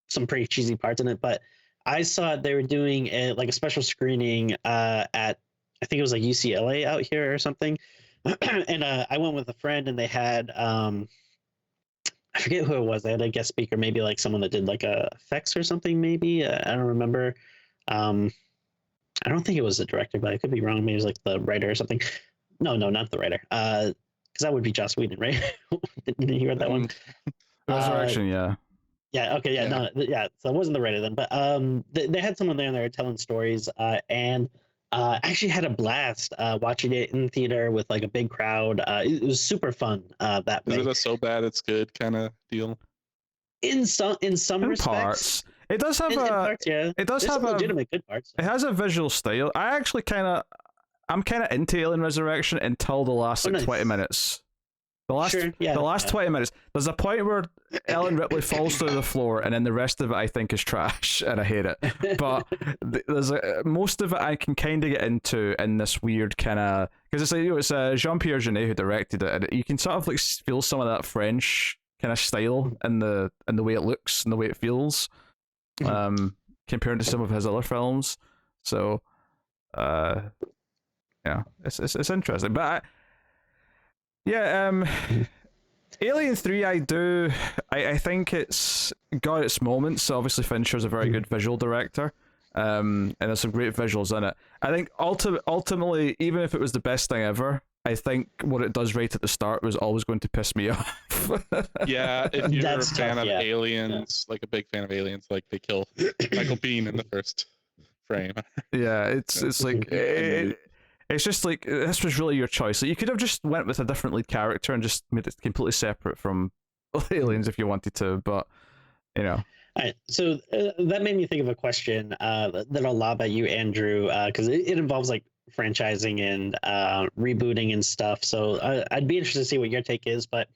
some pretty cheesy parts in it. But I saw they were doing a special screening at, I think it was like UCLA out here or something, and I went with a friend, and they had I forget who it was. They had a guest speaker, maybe like someone that did like effects or something. Maybe I don't remember. I don't think it was the director, but I could be wrong. Maybe it was like the writer or something. No, not the writer. Because that would be Joss Whedon, right? Didn't you read that one? Resurrection, yeah. Yeah. Okay. Yeah. No. Yeah. So it wasn't the writer then, but they had someone there and they were telling stories, and actually had a blast watching it in theater with like a big crowd. It was super fun. That is way. it a so bad it's good kind of deal? In some respects. Parts. It does have parts, yeah. It does have legitimate good parts. It has a visual style. I'm kind of into Alien Resurrection until the last 20 minutes. The last 20 minutes. There's a point where Ellen Ripley falls through the floor, and then the rest of it I think is trash, and I hate it. But there's most of it I can kind of get into in this weird kind of, because it's Jean-Pierre Jeunet who directed it, and you can sort of like feel some of that French kind of style in the way it looks and the way it feels, compared to some of his other films. So, yeah, it's interesting, but Alien 3, I think it's got its moments. Obviously, Fincher's a very good visual director, and there's some great visuals in it. I think ultimately, even if it was the best thing ever, I think what it does right at the start was always going to piss me off. Yeah, if you're a fan of Aliens, like a big fan of Aliens, like they kill Michael Biehn in the first frame. Yeah, it's like it's just like this was really your choice. Like, you could have just went with a different lead character and just made it completely separate from Aliens if you wanted to, but you know. All right, so that made me think of a question that I'll lob at you, Andrew, because it involves like franchising and rebooting and stuff. So I'd be interested to see what your take is. But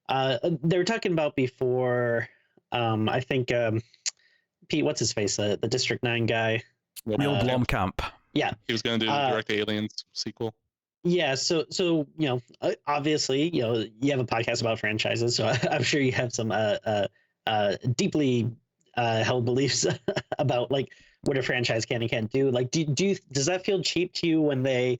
they were talking about before. I think Pete, what's his face, the District 9 guy, Neil Blomkamp. Yeah, he was going to do the direct Aliens sequel. Yeah, so obviously, you have a podcast about franchises, so I'm sure you have some deeply held beliefs about like what a franchise can and can't do. Like, does that feel cheap to you when they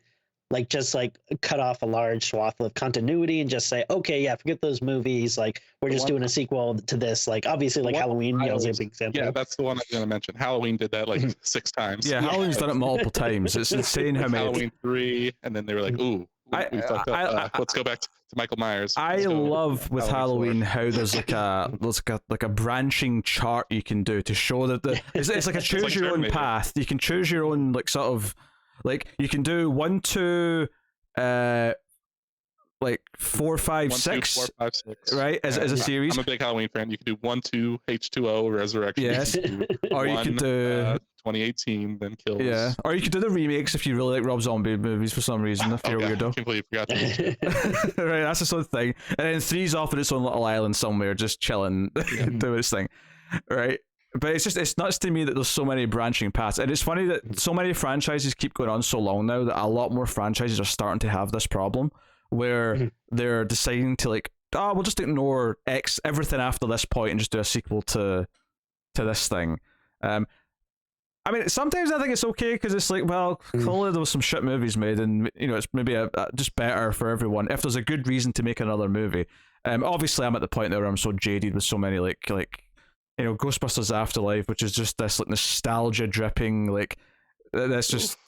like just like cut off a large swath of continuity and just say, okay, yeah, forget those movies, like we're just doing a sequel to this? Like, obviously, like Halloween, is a big example. Yeah, that's the one I was going to mention. Halloween did that like 6 times. Yeah, Halloween's done it multiple times. It's insane how many. Halloween 3, and then they were like, ooh, We fucked up. Let's go back to Michael Myers. I love with Halloween how there's like a branching chart you can do to show that it's like a choose like your own Terminator. path. You can choose your own like sort of like you can do 1, 2, like 4, 5, 1, 2, 6, 4, 5, 6. right? As a series. I'm a big Halloween fan. You can do 1, 2, H2O, Resurrection. Yes. Or you could do 2018, then Kills. yeah, or you could do the remakes if you really like Rob Zombie movies for some reason. If you're a I weirdo, completely forgot to right? That's the sort of thing. And then 3's off on its own little island somewhere, just chilling, doing its thing, right? But it's nuts to me that there's so many branching paths, and it's funny that so many franchises keep going on so long now that a lot more franchises are starting to have this problem where they're deciding to like, we'll just ignore everything after this point and just do a sequel to this thing. I mean, sometimes I think it's okay because it's like, well, clearly there was some shit movies made, and you know, it's maybe just better for everyone if there's a good reason to make another movie. Obviously, I'm at the point now where I'm so jaded with so many like you know, Ghostbusters Afterlife, which is just this like nostalgia dripping, like that's just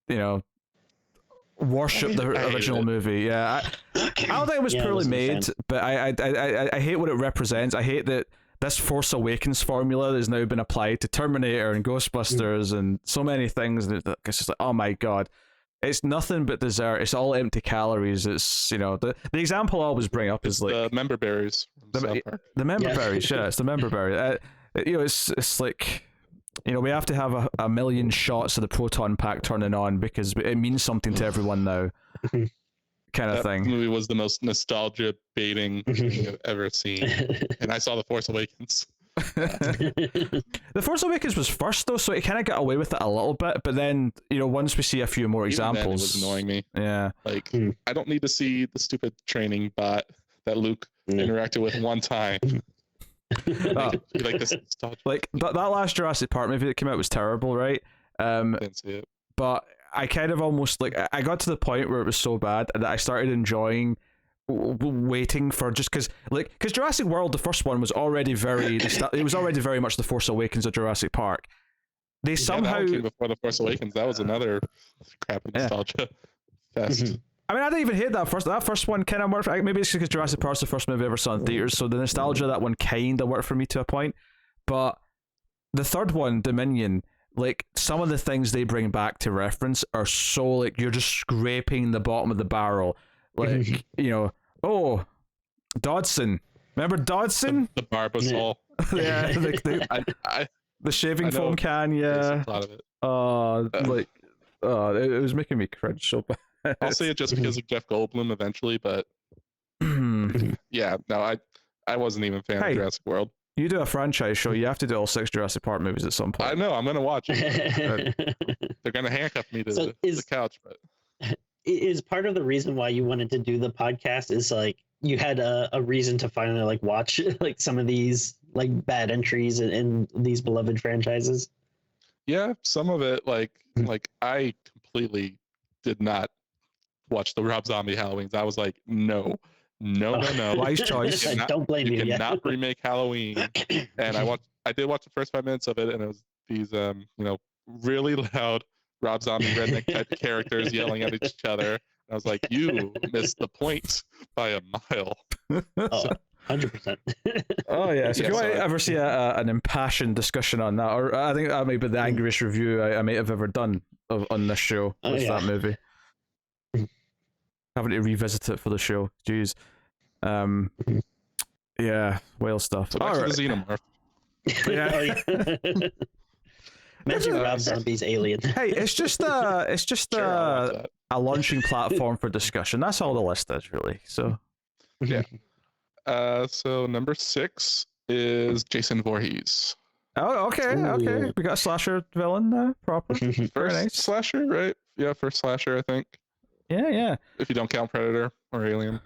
you know, worship the original movie. Yeah, I don't think it was poorly made, but I hate what it represents. I hate that this Force Awakens formula has now been applied to Terminator and Ghostbusters and so many things. And it's just like, oh my god, it's nothing but dessert. It's all empty calories. It's, you know, the example I always bring up is like the member berries. The member berries. Yeah, it's the member berry. You know, it's like, you know, we have to have a million shots of the proton pack turning on because it means something to everyone now. Kind of that thing. Movie was the most nostalgia baiting thing I've ever seen, and I saw The Force Awakens. The Force Awakens was first though, so it kind of got away with it a little bit. But then, you know, once we see a few more examples, then it was annoying me. Yeah, like I don't need to see the stupid training bot that Luke interacted with one time. Like this nostalgia. Like that last Jurassic Park movie that came out was terrible, right? Didn't see it. But I kind of almost like I got to the point where it was so bad that I started enjoying waiting for just because Jurassic World, the first one, was already it was already very much the Force Awakens of Jurassic Park. They somehow that came before the Force Awakens. That was another crappy nostalgia fest. I mean, I didn't even hate that first one. Kind of worked. Maybe it's because Jurassic Park's the first movie I ever saw in theaters, so the nostalgia of that one kind of worked for me to a point. But the third one, Dominion, like some of the things they bring back to reference are so like you're just scraping the bottom of the barrel. Like you know, Dodson. Remember Dodson? The Barbasol. Yeah, the shaving foam can. Yeah. Thought of it. It was making me cringe so bad. I'll say it just because of Jeff Goldblum eventually, but yeah, no, I wasn't even a fan of Jurassic World. You do a franchise show, you have to do all 6 Jurassic Park movies at some point. I know, I'm gonna watch it. They're gonna handcuff me to the couch, but is part of the reason why you wanted to do the podcast is like you had a reason to finally like watch like some of these like bad entries in these beloved franchises? Yeah, some of it like I completely did not watch the Rob Zombie Halloweens. I was like, no. Wise choice. I don't blame you. You cannot remake Halloween. And I did watch the first 5 minutes of it, and it was these you know, really loud Rob Zombie redneck type characters yelling at each other. And I was like, you missed the point by a mile. 100%. Oh yeah. So if you want to ever see an impassioned discussion on that, or I think that might be the angriest review I may have ever done on this show with that movie. Having to revisit it for the show. Jeez. Yeah, whale stuff. So back to the Xenomorph. Yeah. Imagine Rob Zombie's Alien. Hey, it's just a launching platform for discussion. That's all the list is, really. So yeah. So number 6 is Jason Voorhees. Oh, okay. Ooh. Okay. We got a slasher villain proper. Very First nice. slasher, right? Yeah, first slasher, I think. Yeah. If you don't count Predator or Alien.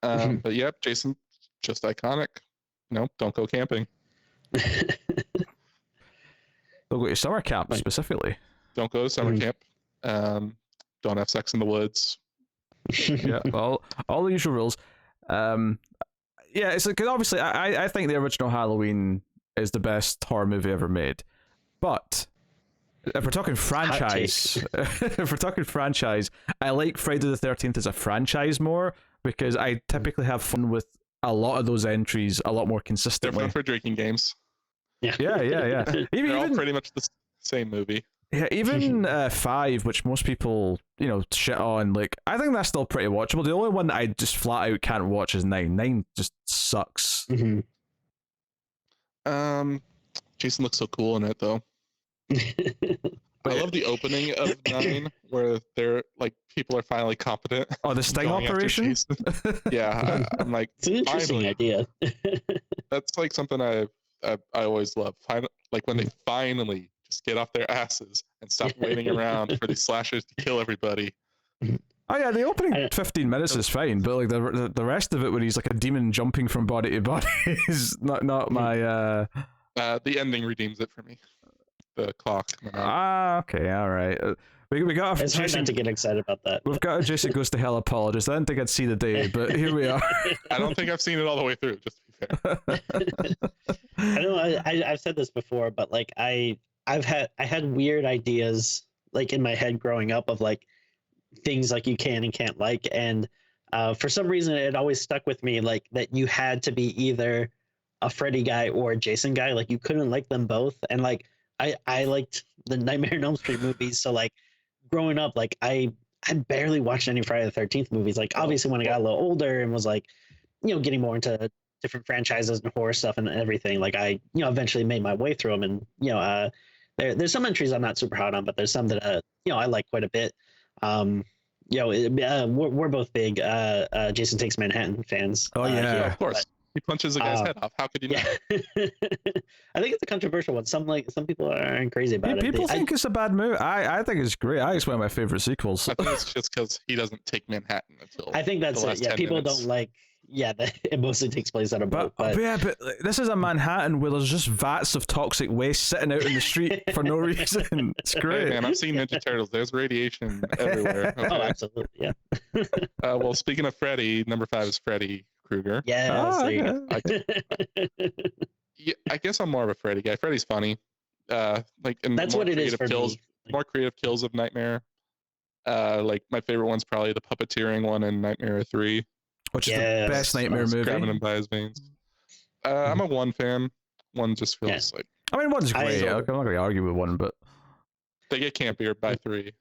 But yep, Jason, just iconic. No, don't go camping. They'll go to summer camp specifically. Don't go to summer camp. Don't have sex in the woods. Yeah, all the usual rules. Yeah, it's because obviously I think the original Halloween is the best horror movie ever made, but If we're talking franchise, if we're talking franchise, I like Friday the 13th as a franchise more because I typically have fun with a lot of those entries a lot more They're consistently. fun for drinking games. Yeah. Yeah. They're all pretty much the same movie. Yeah, even 5, which most people, shit on, like, I think that's still pretty watchable. The only one that I just flat out can't watch is 9. 9 just sucks. Mhm. Jason looks so cool in it, though. I love the opening of 9, where they're like people are finally competent. Oh, the sting going after operation? Jason. Yeah, I'm like, It's an interesting finally. idea. That's like something I always love. Like when they finally just get off their asses and stop waiting around for these slashers to kill everybody. Oh yeah, the opening 15 minutes is fine, but like the rest of it, when he's like a demon jumping from body to body, is not my. The ending redeems it for me. The clock. Okay, all right. We got. It's hard not to get excited about that. We've got a Jason Goes to Hell apologist. I didn't think I'd see the day, but here we are. I don't think I've seen it all the way through. Just to be fair. I know I've said this before, but like I had weird ideas like in my head growing up of like things like you can and can't like, and for some reason it always stuck with me like that you had to be either a Freddy guy or a Jason guy. Like you couldn't like them both, and like I liked the Nightmare on Elm Street movies, so like growing up, like I barely watched any Friday the 13th movies. Like obviously when I got a little older and was like, getting more into different franchises and horror stuff and everything, like I, eventually made my way through them. And, there's some entries I'm not super hot on, but there's some that, I like quite a bit. We're both big Jason Takes Manhattan fans. Oh yeah, here, of course. He punches a guy's head off. How could you not? I think it's a controversial one. Some people aren't crazy about it. People think it's a bad movie. I think it's great. I think it's one of my favorite sequels. I think it's just because he doesn't take Manhattan until. I think that's it. Yeah, people don't like. Yeah, it mostly takes place on a boat. But this is a Manhattan where there's just vats of toxic waste sitting out in the street for no reason. It's great. Hey man, I've seen Ninja Turtles. There's radiation everywhere. Okay. Oh, absolutely. Yeah. Well, speaking of Freddy, number 5 is Freddy Krueger. Yes. I guess I'm more of a Freddy guy. Freddy's funny. Like and that's what it is for me. More creative kills of Nightmare. Like my favorite one's probably the puppeteering one in Nightmare 3. Which is the best Nightmare movie. Grabbing him by his veins. I'm a 1 fan. 1 just feels like. I mean, 1's great. I'm not going to argue with 1, but they get campier by 3.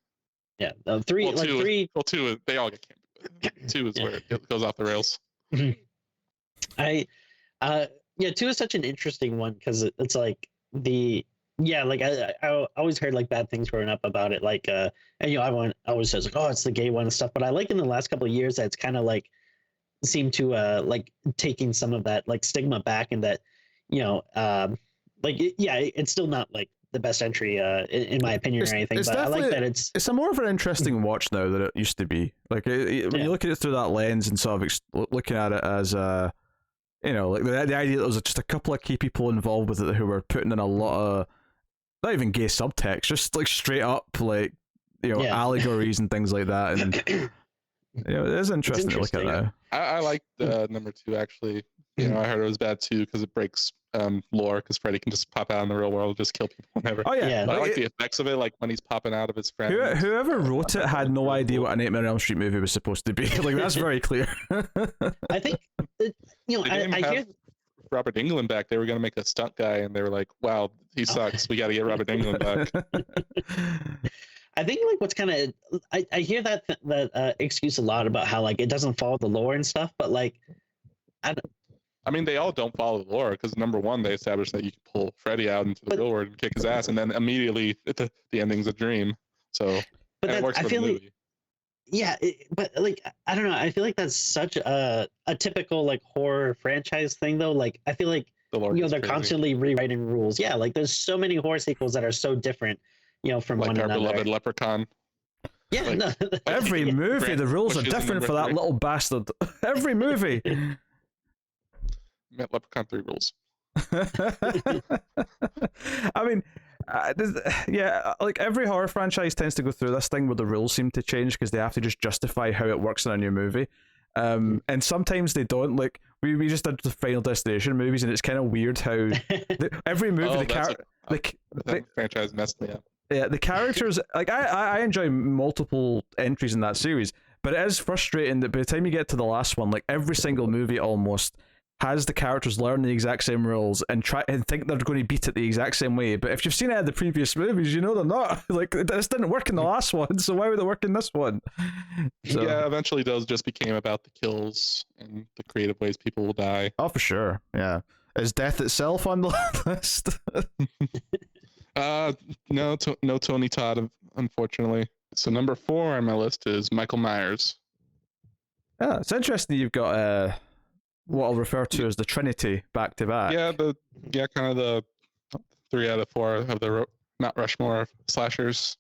Yeah, 3. Well, like 2, 3. Well, 2. They all get campier. 2 is where it goes off the rails. 2 is such an interesting one because it's like I always heard like bad things growing up about it, like and I always says like, oh, it's the gay one and stuff, but I like in the last couple of years that it's kind of like seemed to like taking some of that like stigma back, and that it's still not like the best entry in my opinion or anything, but I like that it's a more of an interesting watch now than it used to be. Like when you look at it through that lens and sort of looking at it as like the idea that there was just a couple of key people involved with it who were putting in a lot of not even gay subtext, just like straight up like allegories and things like that, and it is interesting to look at now. I like number 2 actually. I heard it was bad too because it breaks lore, because Freddy can just pop out in the real world and just kill people whenever. Oh yeah, I like the effects of it, like when he's popping out of his friend. Whoever wrote it had no idea what a Nightmare on Elm Street movie was supposed to be. Like that's very clear. I think I hear Robert Englund back. They were going to make a stunt guy, and they were like, "Wow, he sucks. We got to get Robert Englund back." I think like what's kind of I hear that excuse a lot about how like it doesn't follow the lore and stuff, but like I mean, they all don't follow the lore because number 1, they established that you can pull Freddy out into the real world and kick his ass, and then immediately the ending's a dream. So it works for the movie. But like I don't know. I feel like that's such a typical like horror franchise thing, though. Like I feel like they're crazy. Constantly rewriting rules. Yeah, like there's so many horror sequels that are so different, from like one our another. beloved Leprechaun. Yeah, like, every movie the rules are different for that little bastard. Every movie. Leprechaun 3 rules. I mean, like every horror franchise tends to go through this thing where the rules seem to change because they have to just justify how it works in a new movie. And sometimes they don't. Like we just did the Final Destination movies, and it's kind of weird how every movie the franchise messed me up. Yeah, the characters, like I enjoy multiple entries in that series, but it is frustrating that by the time you get to the last one, like every single movie almost has the characters learn the exact same rules and try and think they're going to beat it the exact same way. But if you've seen any of the previous movies, you know they're not. Like this didn't work in the last one, so why would it work in this one? So, Yeah, eventually those just became about the kills and the creative ways people will die. oh, for sure. Yeah. Is death itself on the list? No Tony Todd, unfortunately. So number 4 on my list is Michael Myers. Yeah, it's interesting you've got what I'll refer to as the Trinity back to back. Yeah, kind of the 3 out of 4 of the Mount Rushmore slashers.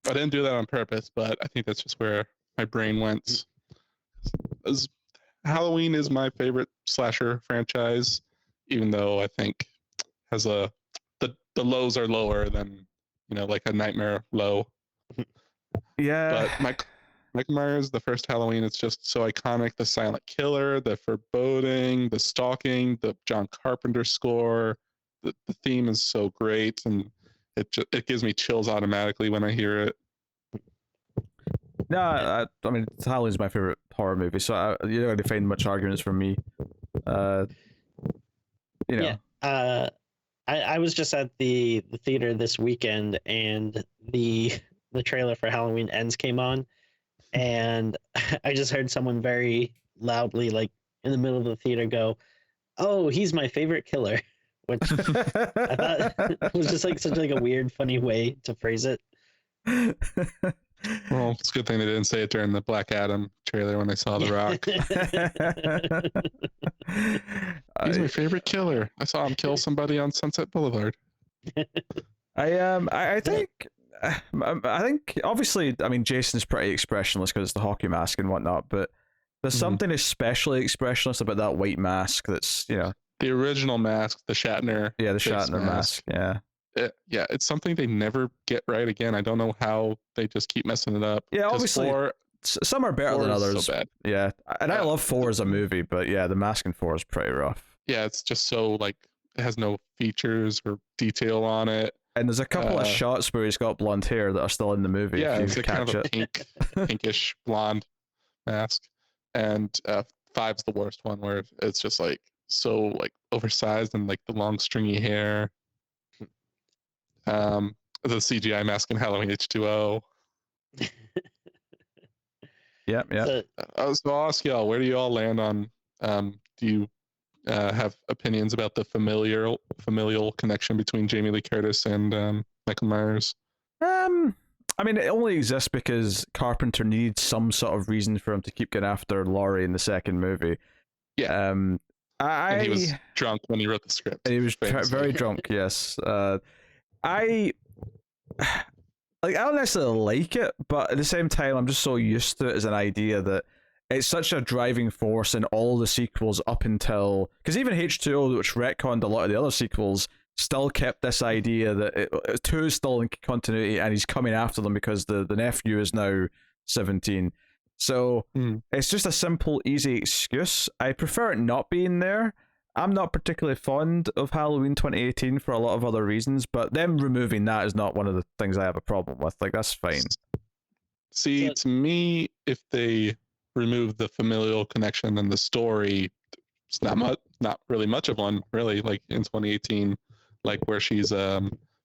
I didn't do that on purpose, but I think that's just where my brain went. Halloween is my favorite slasher franchise, even though I think has the lows are lower than like a Nightmare low. Yeah. But Michael Myers, the first Halloween, it's just so iconic. The silent killer, the foreboding, the stalking, the John Carpenter score. The theme is so great, and it gives me chills automatically when I hear it. No, I mean, Halloween's my favorite horror movie, so you're not going to find much arguments from me. Yeah. I was just at the theater this weekend, and the trailer for Halloween Ends came on, and I just heard someone very loudly, like in the middle of the theater, go, "Oh, he's my favorite killer," which I thought was just like such like a weird, funny way to phrase it. Well, it's a good thing they didn't say it during the Black Adam trailer when they saw The Rock. He's my favorite killer. I saw him kill somebody on Sunset Boulevard. I think obviously, I mean, Jason's pretty expressionless because it's the hockey mask and whatnot, but there's something especially expressionless about that white mask. That's the original mask, the Shatner. Yeah, the Shatner mask. Yeah. It's something they never get right again. I don't know how they just keep messing it up. Yeah, obviously, some are better than others. So bad. Yeah, and I love 4 as a movie, but yeah, the mask in 4 is pretty rough. Yeah, it's just so like it has no features or detail on it. And there's a couple of shots where he's got blonde hair that are still in the movie. Yeah, if you it's kind of a pinkish blonde mask. And 5's the worst one, where it's just like so like oversized and like the long stringy hair. The CGI mask in Halloween H2O. Yeah. So I'll ask y'all, where do you all land on? Do you have opinions about the familial connection between Jamie Lee Curtis and Michael Myers? I mean, it only exists because Carpenter needs some sort of reason for him to keep getting after Laurie in the second movie. Yeah. And he was drunk when he wrote the script. He was very drunk. Yes. I don't necessarily like it, but at the same time, I'm just so used to it as an idea that it's such a driving force in all the sequels up until, because even H2O, which retconned a lot of the other sequels, still kept this idea that 2 is still in continuity and he's coming after them because the nephew is now 17. So it's just a simple, easy excuse. I prefer it not being there. I'm not particularly fond of Halloween 2018 for a lot of other reasons, but them removing that is not one of the things I have a problem with. Like, that's fine. See, to me, if they remove the familial connection, then the story, it's not really much of one, really, like in 2018, like where she's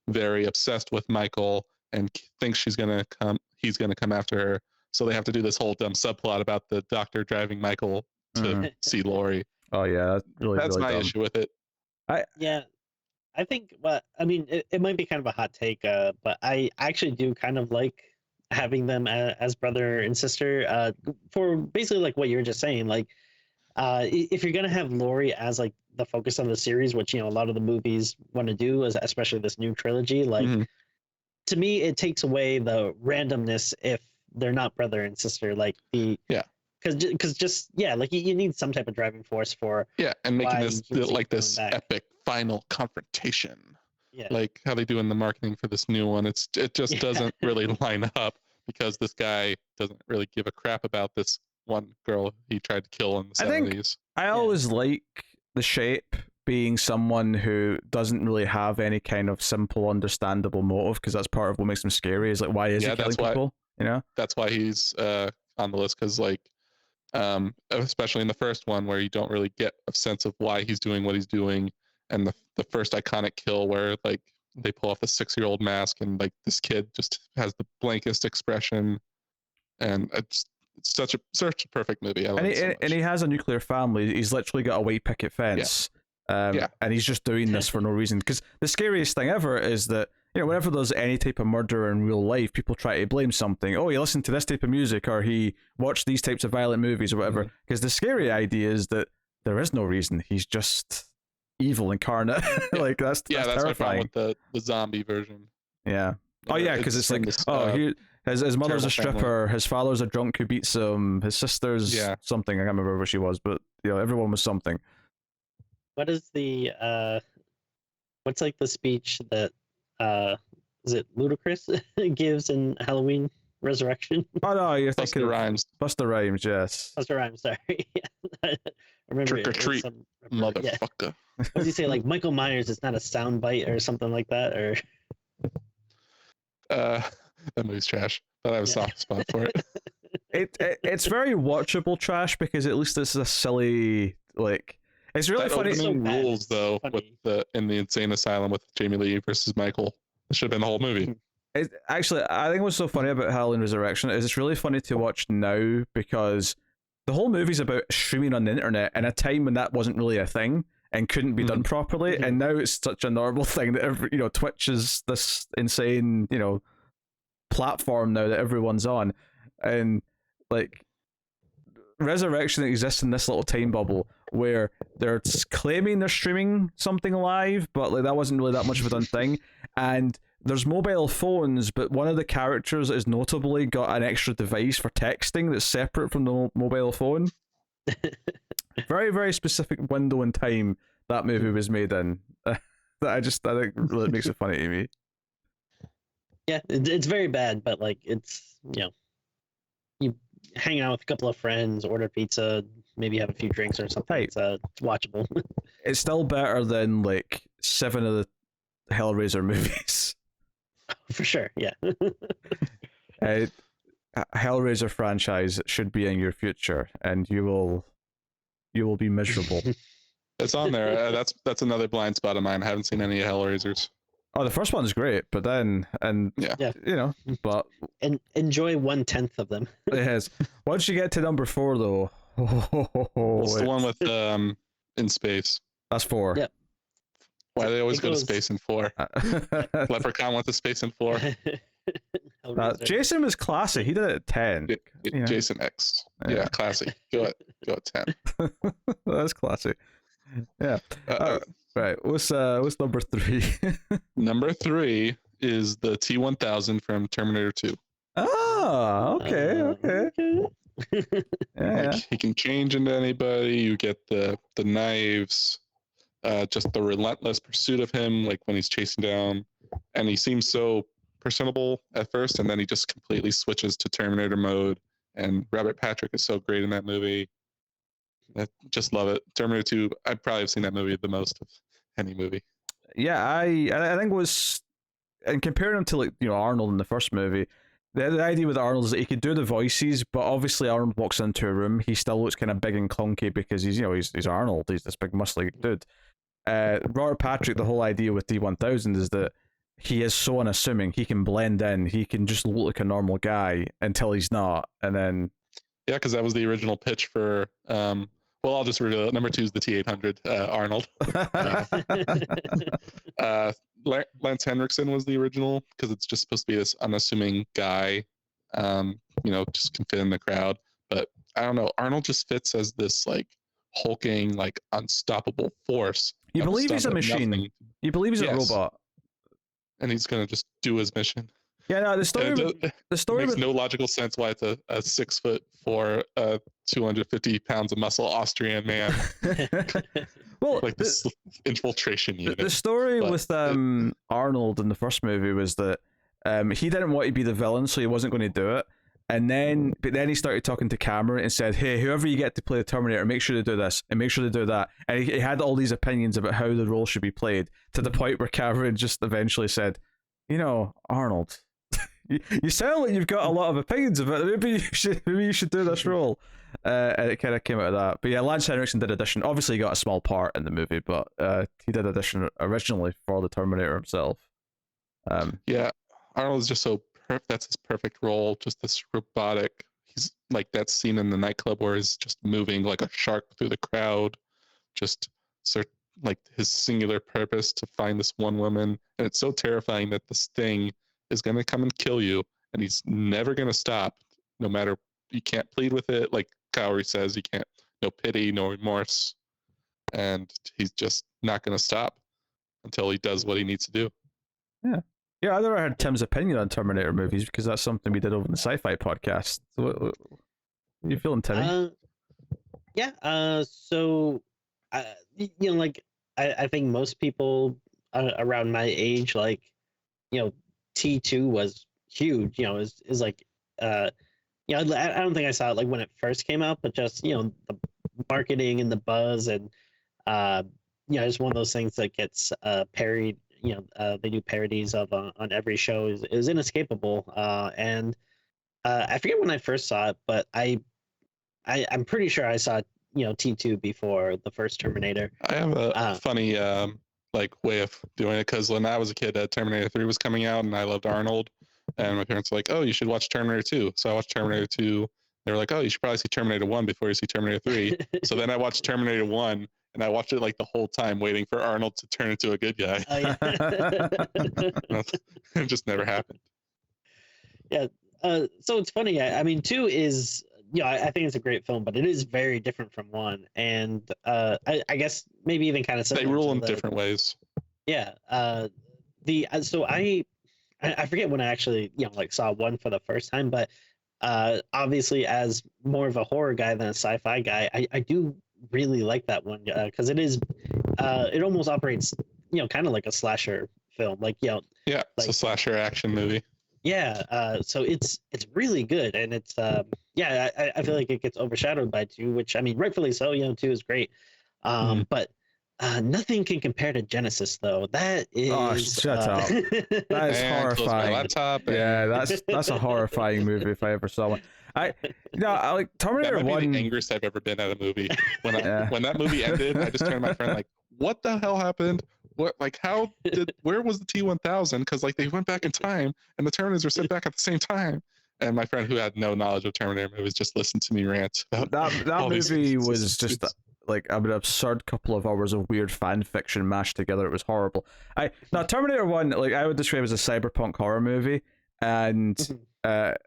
very obsessed with Michael and thinks he's gonna come after her. So they have to do this whole dumb subplot about the doctor driving Michael to see Laurie. Oh yeah, that's really my dumb. issue with it. I think, well, I mean, it might be kind of a hot take, but I actually do kind of like having them as brother and sister, for basically like what you were just saying. Like, if you're gonna have Laurie as like the focus of the series, which a lot of the movies want to do, especially this new trilogy, like to me, it takes away the randomness if they're not brother and sister. Like because just like you need some type of driving force for and making this epic final confrontation, like how they do in the marketing for this new one. It just doesn't really line up because this guy doesn't really give a crap about this one girl he tried to kill in the 70s. I always like the shape being someone who doesn't really have any kind of simple, understandable motive, because that's part of what makes him scary. Is like, why is he killing that's why, people? You know, that's why he's on the list, because like especially in the first one where you don't really get a sense of why he's doing what he's doing, and the first iconic kill where like they pull off the 6-year-old mask and like this kid just has the blankest expression, and it's such a perfect movie. I love it so much. And he has a nuclear family. He's literally got a white picket fence. And he's just doing this for no reason. Because the scariest thing ever is that, you know, whenever there's any type of murder in real life, people try to blame something. Oh, he listened to this type of music, or he watched these types of violent movies, or whatever. Because the scary idea is that there is no reason. He's just evil incarnate. Like that's that's terrifying. my problem with the zombie version. Yeah. Oh yeah, because it's like, this, his mother's a stripper, family. his father's a drunk who beats him, his sister's something, I can't remember what she was, but you know, everyone was something. What is the what's like the speech that is it Ludacris gives in Halloween Resurrection? Oh no, you're thinking Busta Rhymes. Busta Rhymes, yes. Busta Rhymes, sorry. I remember Trick or treat, motherfucker. What does he say? Like Michael Myers, it's not a sound bite or something like that, or that movie's trash, but I have a soft spot for it. It's very watchable trash, because at least it's a silly, like, it's really that funny. Opening rules though, funny. with the in the insane asylum with Jamie Lee versus Michael. It should have been the whole movie. Actually, I think what's so funny about Halloween Resurrection is it's really funny to watch now, because the whole movie's about streaming on the internet in a time when that wasn't really a thing and couldn't be done properly, and now it's such a normal thing that Twitch is this insane platform now that everyone's on, and like Resurrection exists in this little time bubble where they're claiming they're streaming something live, but like that wasn't really that much of a done thing, and there's mobile phones, but one of the characters is notably got an extra device for texting that's separate from the mobile phone. Very, very specific window in time that movie was made in. That I think really makes it funny to me. yeah, it's very bad, but like it's you hang out with a couple of friends, order pizza, maybe have a few drinks or something. Hey. It's watchable. It's still better than like 7 of the Hellraiser movies. For sure, yeah. Hellraiser franchise should be in your future, and you will be miserable. It's on there. That's another blind spot of mine. I haven't seen any Hellraisers. Oh, the first one's great, but then but And enjoy 1/10 of them. it has. Once you get to number 4, though, What's the one with in space? That's 4. Yep. Why they always It go to goes- space in 4? Leprechaun went to space in 4. Hellraiser. Jason was classy. He did it at 10. Yeah. Jason X. Yeah. Yeah, classy. Go at 10. That's classy. Yeah. Right. What's number 3? Number 3 is the T-1000 from Terminator 2. Oh, okay. Yeah. Like, he can change into anybody. You get the knives, just the relentless pursuit of him, like when he's chasing down, and he seems so personable at first, and then he just completely switches to Terminator mode. And Robert Patrick is so great in that movie. I just love it. Terminator 2, I probably have seen that movie the most of any movie. Yeah, I think was, and comparing him to Arnold in the first movie, the idea with Arnold is that he could do the voices, but obviously Arnold walks into a room, he still looks kind of big and clunky because he's Arnold, he's this big muscly dude. Robert Patrick, the whole idea with T-1000 is that he is so unassuming, he can blend in, he can just look like a normal guy until he's not, and then yeah, because that was the original pitch for well, I'll just reveal it. Number 2 is the T-800, Arnold. Lance Henriksen was the original, because it's just supposed to be this unassuming guy, just can fit in the crowd. But I don't know, Arnold just fits as this like hulking, like unstoppable force. You believe he's a machine. Nothing. You believe he's a robot. And he's gonna just do his mission. Yeah, no, the story makes no logical sense why it's a 6'4", 250 pounds of muscle Austrian man. Well, like this infiltration unit. The story with Arnold in the first movie was that he didn't want to be the villain, so he wasn't going to do it. But then he started talking to Cameron and said, "Hey, whoever you get to play the Terminator, make sure they do this and make sure they do that." And he had all these opinions about how the role should be played, to the point where Cameron just eventually said, "Arnold, you sound like you've got a lot of opinions about it. Maybe you should do this role." And it kind of came out of that. But yeah, Lance Henriksen did audition. Obviously, he got a small part in the movie, but he did audition originally for the Terminator himself. Yeah, Arnold's just so perfect. That's his perfect role. Just this robotic. He's like that scene in the nightclub where he's just moving like a shark through the crowd. Just like his singular purpose to find this one woman, and it's so terrifying that this thing is gonna come and kill you, and he's never gonna stop, no matter. You can't plead with it, like Cowrie says. You can't. No pity, no remorse, and he's just not gonna stop until he does what he needs to do. Yeah, I never heard Tim's opinion on Terminator movies, because that's something we did over in the Sci-Fi podcast. So what are you feeling, Timmy? So, like I think most people around my age, like, T2 was huge. Is like, I don't think I saw it like when it first came out, but just the marketing and the buzz, and it's one of those things that gets parodied. They do parodies of on every show is inescapable. And I forget when I first saw it, but I'm pretty sure I saw T2 before the first Terminator. I have a funny way of doing it, because when I was a kid, Terminator 3 was coming out, and I loved Arnold, and my parents were like, "Oh, you should watch Terminator 2." So I watched Terminator 2. They were like, "Oh, you should probably see Terminator 1 before you see Terminator 3." So then I watched Terminator 1, and I watched it like the whole time, waiting for Arnold to turn into a good guy. Oh, yeah. It just never happened. Yeah. So it's funny. I mean, 2 is, I think it's a great film, but it is very different from 1. And I guess maybe even kind of they rule in different ways. Yeah. So I forget when I actually saw 1 for the first time, but obviously as more of a horror guy than a sci-fi guy, I do really like that one, because it is it almost operates kind of like a slasher film, it's a slasher action movie. So it's really good, and it's I feel like it gets overshadowed by 2, which I mean rightfully so. 2 is great, but nothing can compare to Genesis, though. That is shut up. That is horrifying. My laptop. Yeah, that's a horrifying movie if I ever saw one. I like Terminator 1. That might be the angriest I've ever been at a movie. When that movie ended, I just turned to my friend like, "What the hell happened? What, like, where was the T-1000? Because like they went back in time, and the Terminators were sent back at the same time." And my friend, who had no knowledge of Terminator movies, just listened to me rant. That movie was just like an absurd couple of hours of weird fan fiction mashed together. It was horrible. Terminator 1, like, I would describe as a cyberpunk horror movie, and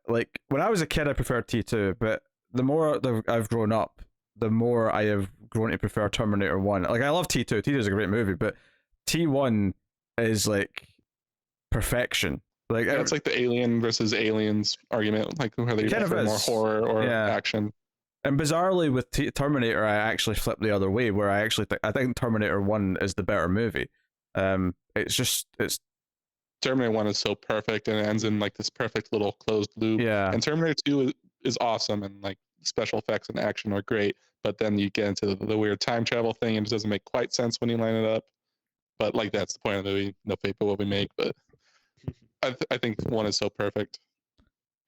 like when I was a kid, I preferred T2, but the more I've grown up, the more I have grown to prefer Terminator 1. Like, I love T2. T2 is a great movie, but T1 is like perfection. Like, it's like the Alien versus Aliens argument, like whether you prefer more horror or action. And bizarrely, with Terminator, I actually flipped the other way, where I think Terminator 1 is the better movie. It's Terminator 1 is so perfect, and it ends in like this perfect little closed loop. Yeah. And Terminator 2 is awesome, and like special effects and action are great, but then you get into the weird time travel thing, and it doesn't make quite sense when you line it up. But like, that's the point of the movie. No fate but what we make. But I think 1 is so perfect.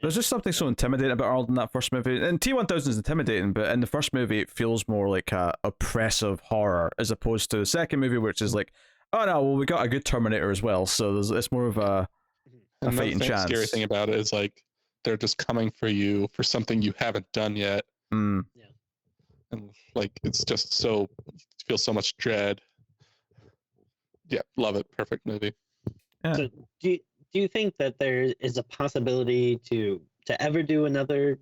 There's just something so intimidating about Arnold in that first movie. And T-1000 is intimidating, but in the first movie, it feels more like a oppressive horror, as opposed to the second movie, which is like, oh no, well, we got a good Terminator as well, so it's more of a fighting chance. The scary thing about it is like, they're just coming for you for something you haven't done yet. Yeah. And like, it's just so, you feel so much dread. Yeah, love it. Perfect movie. Yeah. So do you think that there is a possibility to ever do another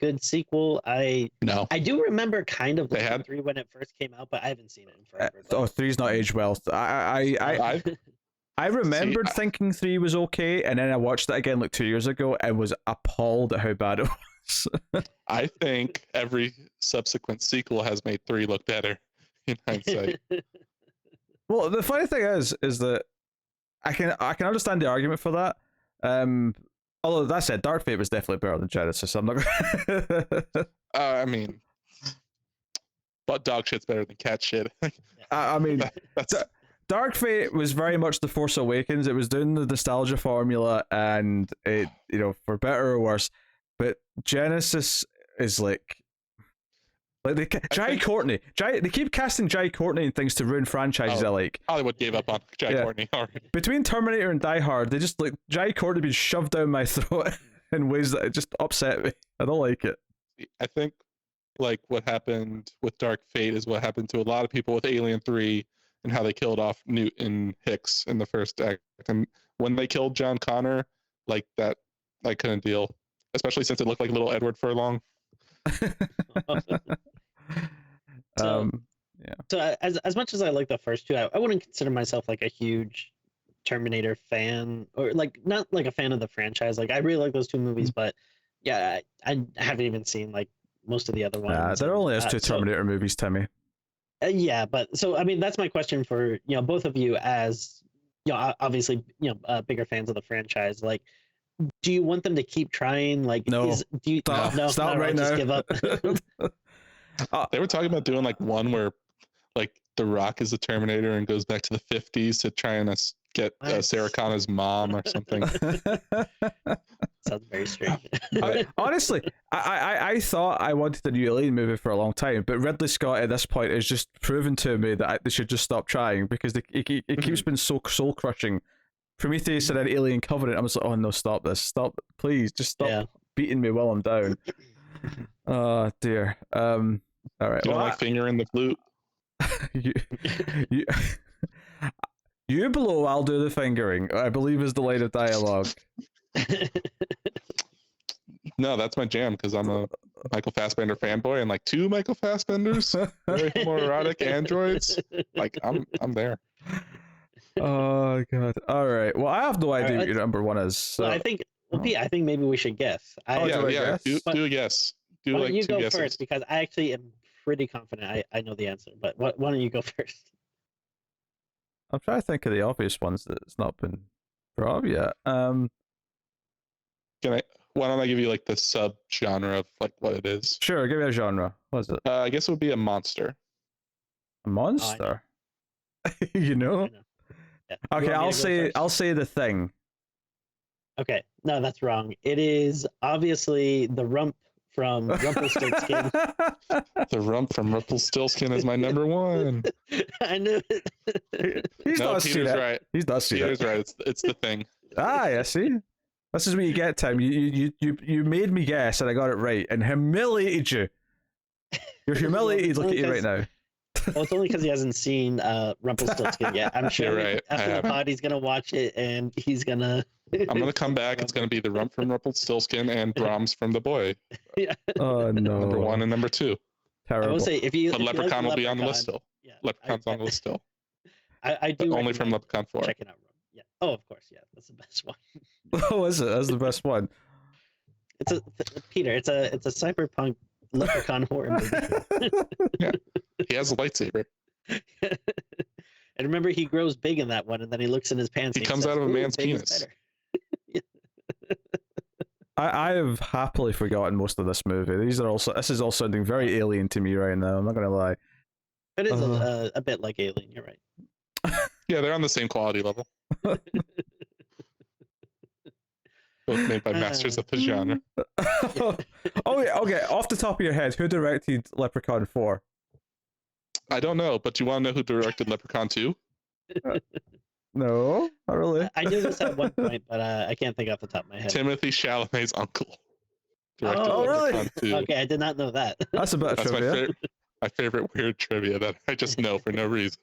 good sequel? No. I do remember kind of They had 3 when it first came out, but I haven't seen it in forever. 3's not aged well. I remembered thinking 3 was okay, and then I watched it again like 2 years ago and was appalled at how bad it was. I think every subsequent sequel has made 3 look better in hindsight. Well, the funny thing is that I can understand the argument for that. Although that said, Dark Fate was definitely better than Genesis. I'm not. I mean, but dog shit's better than cat shit. I mean, That's Dark Fate was very much the Force Awakens. It was doing the nostalgia formula, and it, for better or worse. But Genesis is like Jai Courtney. They keep casting Jai Courtney and things to ruin franchises. I like. Hollywood gave up on Jai Courtney already. Between Terminator and Die Hard, they just like Jai Courtney being shoved down my throat in ways that it just upset me. I don't like it. I think like what happened with Dark Fate is what happened to a lot of people with Alien 3 and how they killed off Newt and Hicks in the first act. And when they killed John Connor, like that, I couldn't deal, especially since it looked like little Edward Furlong. So as much as I like the first two, I wouldn't consider myself like a huge Terminator fan, or like not like a fan of the franchise. Like I really like those two movies, but yeah, I haven't even seen like most of the other ones. There only is two Terminator movies, Timmy. Yeah, but so I mean that's my question for both of you, as obviously bigger fans of the franchise. Like, do you want them to keep trying? Like, no, stop right now. Just give up. They were talking about doing like one where like The Rock is a Terminator and goes back to the 50s to try and get Sarah Connor's mom or something. Sounds very strange. Honestly, I thought I wanted a new Alien movie for a long time, but Ridley Scott at this point has just proven to me that they should just stop trying, because it keeps being so soul crushing. Prometheus and then Alien Covenant, I'm just like, oh no, stop this, stop, please, just stop beating me while I'm down. Oh dear. All right. Do you want my finger in the flute? You blow, I'll do the fingering, I believe is the line of dialogue. No, that's my jam, because I'm a Michael Fassbender fanboy, and like 2 Michael Fassbenders, very homoerotic androids. Like I'm there. Oh god. All right. Well, I have no idea what your number one is. So. Well, I think, Pete, I think maybe we should guess. Do a guess. Do like you 2 go guesses first, because I actually am pretty confident I know the answer. But why don't you go first? I'm trying to think of the obvious ones that's not been brought up yet. Why don't I give you like the sub genre of like what it is? Sure, give me a genre. What is it? I guess it would be a monster. A monster? I know. Yeah. Okay, I'll say The Thing. Okay, no, that's wrong. It is obviously the rump from Rumpelstiltskin. The rump from Rumpelstiltskin is my number one. I knew it. He's not Peter's right. He's not Peter's right. It's The Thing. Yeah, see? This is what you get, Tim. You made me guess and I got it right and humiliated you. You're humiliated. Look at you right now. Well, it's only because he hasn't seen Rumpelstiltskin yet. I'm sure after the pod he's gonna watch it and he's gonna. I'm gonna come back. It's gonna be the rump from Rumpelstiltskin and Brahms from the Boy. Yeah. Oh no. Number 1 and number 2. Terrible. I will say but Leprechaun will be on the list still. Yeah, Leprechaun's on the list still. I do only from Leprechaun 4. Check it out. Yeah. Oh, of course. Yeah, that's the best one. Oh, is it? That's the best one. Peter. It's a cyberpunk Leprechaun horror movie. Yeah, he has a lightsaber. And remember, he grows big in that one, and then he looks in his pants. He comes out of a man's penis. I have happily forgotten most of this movie. This is all sounding very alien to me right now. I'm not gonna lie. It is a bit like Alien. You're right. Yeah, they're on the same quality level. Both made by masters of the genre. Okay. Off the top of your head, who directed Leprechaun 4? I don't know, but do you want to know who directed Leprechaun 2? No, not really. I knew this at one point, but I can't think off the top of my head. Timothy Chalamet's uncle. Oh, really? 2. Okay, I did not know that. That's a bit of trivia. My favorite weird trivia that I just know for no reason.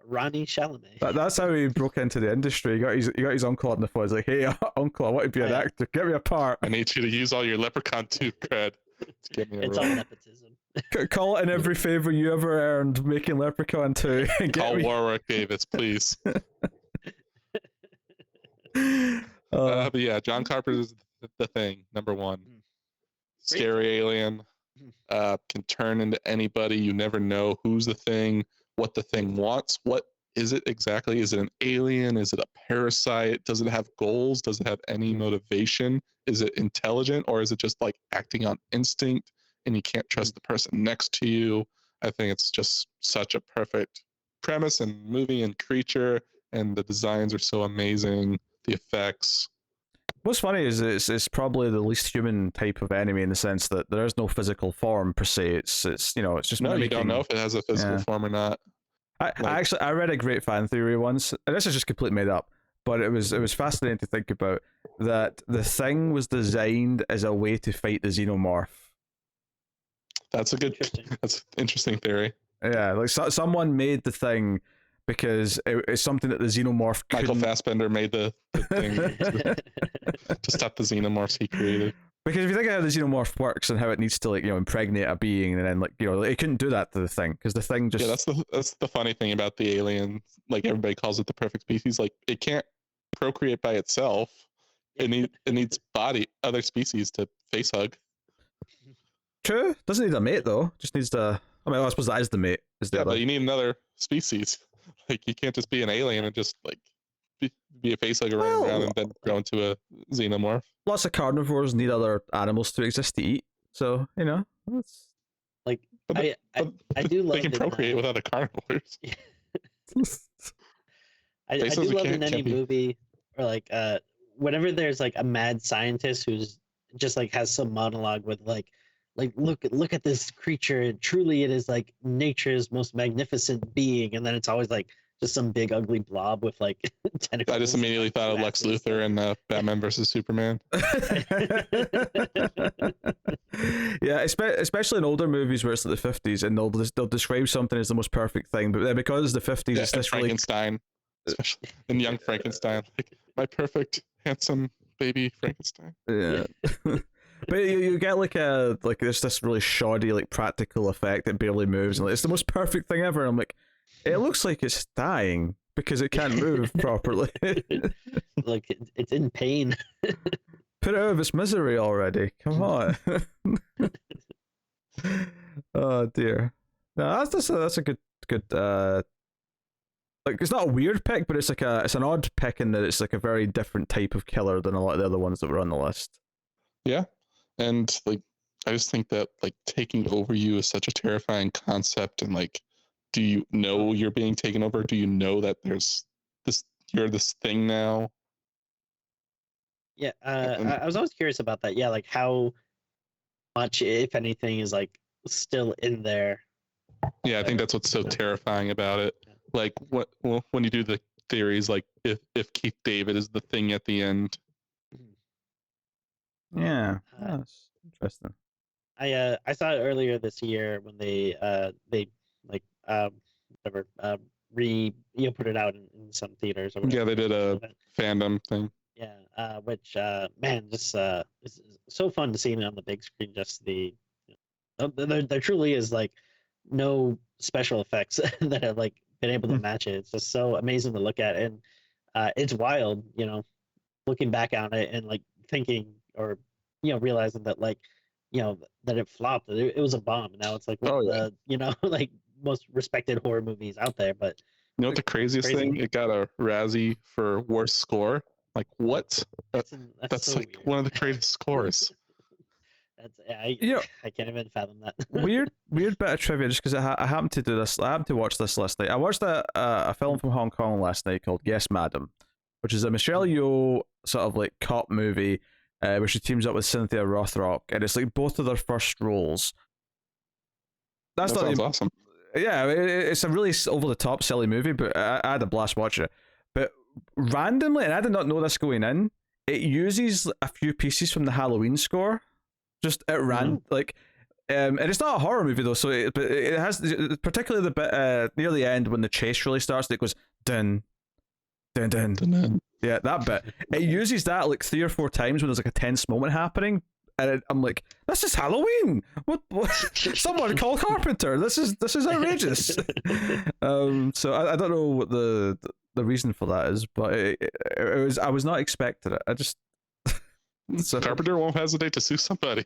Ronnie Chalamet. That's how he broke into the industry. He got his uncle on the phone. He's like, "Hey, uncle, I want to be an actor. Get me a part. I need you to use all your Leprechaun 2 cred to get me a It's role." all nepotism. Call it in every favor you ever earned making Leprechaun 2. Call Warwick Davis, please. But yeah, John Carpenter's The Thing, number 1. Scary alien. Can turn into anybody. You never know who's the thing, what the thing wants, what is it exactly? Is it an alien? Is it a parasite? Does it have goals? Does it have any motivation? Is it intelligent, or is it just like acting on instinct and you can't trust the person next to you? I think it's just such a perfect premise and movie and creature, and the designs are so amazing. The effects. What's funny is it's probably the least human type of enemy in the sense that there is no physical form per se. It's it's just No, mimicking. you don't know if it has a physical form or not. I read a great fan theory once, and this is just completely made up, but it was fascinating to think about that the thing was designed as a way to fight the Xenomorph. That's an interesting theory. Yeah, like someone made the thing because it's something that the Xenomorph Michael Fassbender made the thing to stop the Xenomorphs he created. Because if you think of how the Xenomorph works and how it needs to impregnate a being, and then it couldn't do that to the thing because the thing just that's the funny thing about the alien. Like everybody calls it the perfect species. Like it can't procreate by itself. It needs other species to face hug. True. Doesn't need a mate though. Just needs to. I suppose that is the mate. But you need another species. Like you can't just be an alien and just like be a facehugger running around and then grow into a xenomorph. Lots of carnivores need other animals to exist to eat. So that's like I do love. They can procreate with other carnivores. I do love in any movie or like whenever there's like a mad scientist who's just like has some monologue with like look at this creature, and truly it is like nature's most magnificent being, and then it's always like just some big ugly blob with like tentacles. I just immediately thought of Lex Luthor and Batman versus Superman. Yeah, especially in older movies where it's like the 50s and they'll describe something as the most perfect thing, but then because the 50s it's this Frankenstein, especially in Young Frankenstein, like my perfect handsome baby Frankenstein. Yeah. But you get like this really shoddy like practical effect that barely moves, and it's the most perfect thing ever. I'm like, it looks like it's dying because it can't move properly. Like it's in pain. Put it out of its misery already. Come on. Oh dear. No, that's a good like it's not a weird pick, but it's an odd pick in that it's like a very different type of killer than a lot of the other ones that were on the list. Yeah. And like I just think that like taking over you is such a terrifying concept, and like do you know you're being taken over? Do you know that you're this thing now? Yeah, I was always curious about that. Yeah, like how much, if anything, is like still in there. Yeah, I think that's what's so terrifying about it. Like when you do the theories, like if Keith David is the thing at the end. Yeah, that's interesting. I saw it earlier this year when they like whatever put it out in some theaters or whatever. Yeah, they did a fandom thing. Yeah, which man, just it's so fun to see it on the big screen. Just there truly is like no special effects that have like been able to match it. It's just so amazing to look at, and it's wild, looking back on it and like thinking or realizing that like that it flopped. It was a bomb. Now it's like like most respected horror movies out there. But you know what the craziest thing? It got a Razzie for worst score. Like what? That's so like weird. One of the craziest scores. I can't even fathom that. weird bit of trivia, just because I happened to do this. I happened to watch this last night. I watched a film from Hong Kong last night called Yes, Madam, which is a Michelle Yeoh sort of like cop movie where she teams up with Cynthia Rothrock, and it's like both of their first roles. That sounds awesome. Yeah, it's a really over the top silly movie, but I had a blast watching it. But randomly, and I did not know this going in, it uses a few pieces from the Halloween score. Just at random, and it's not a horror movie though, so it has particularly the bit near the end when the chase really starts. It goes dun dun dun dun. Yeah, that bit. It uses that like 3 or 4 times when there's like a tense moment happening, and I'm like, "This is Halloween! What? Someone call Carpenter! This is outrageous!" So I don't know what the reason for that is, but it was, I was not expecting it. I just. So, Carpenter won't hesitate to sue somebody.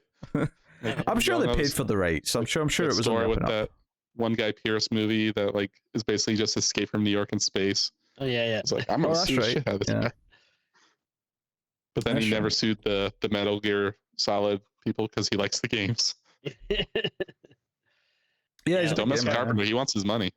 I'm sure they paid for the rights. I'm sure it was story with that one Guy Pearce movie that like is basically just Escape from New York in space. Oh yeah, It's like I'm gonna that's sue the right. shit out of this Yeah. guy. But then That's he never right. sued the Metal Gear Solid people because he likes the games. yeah. Yeah, he's a Don't big mess with gamer, Carpenter. He wants his money.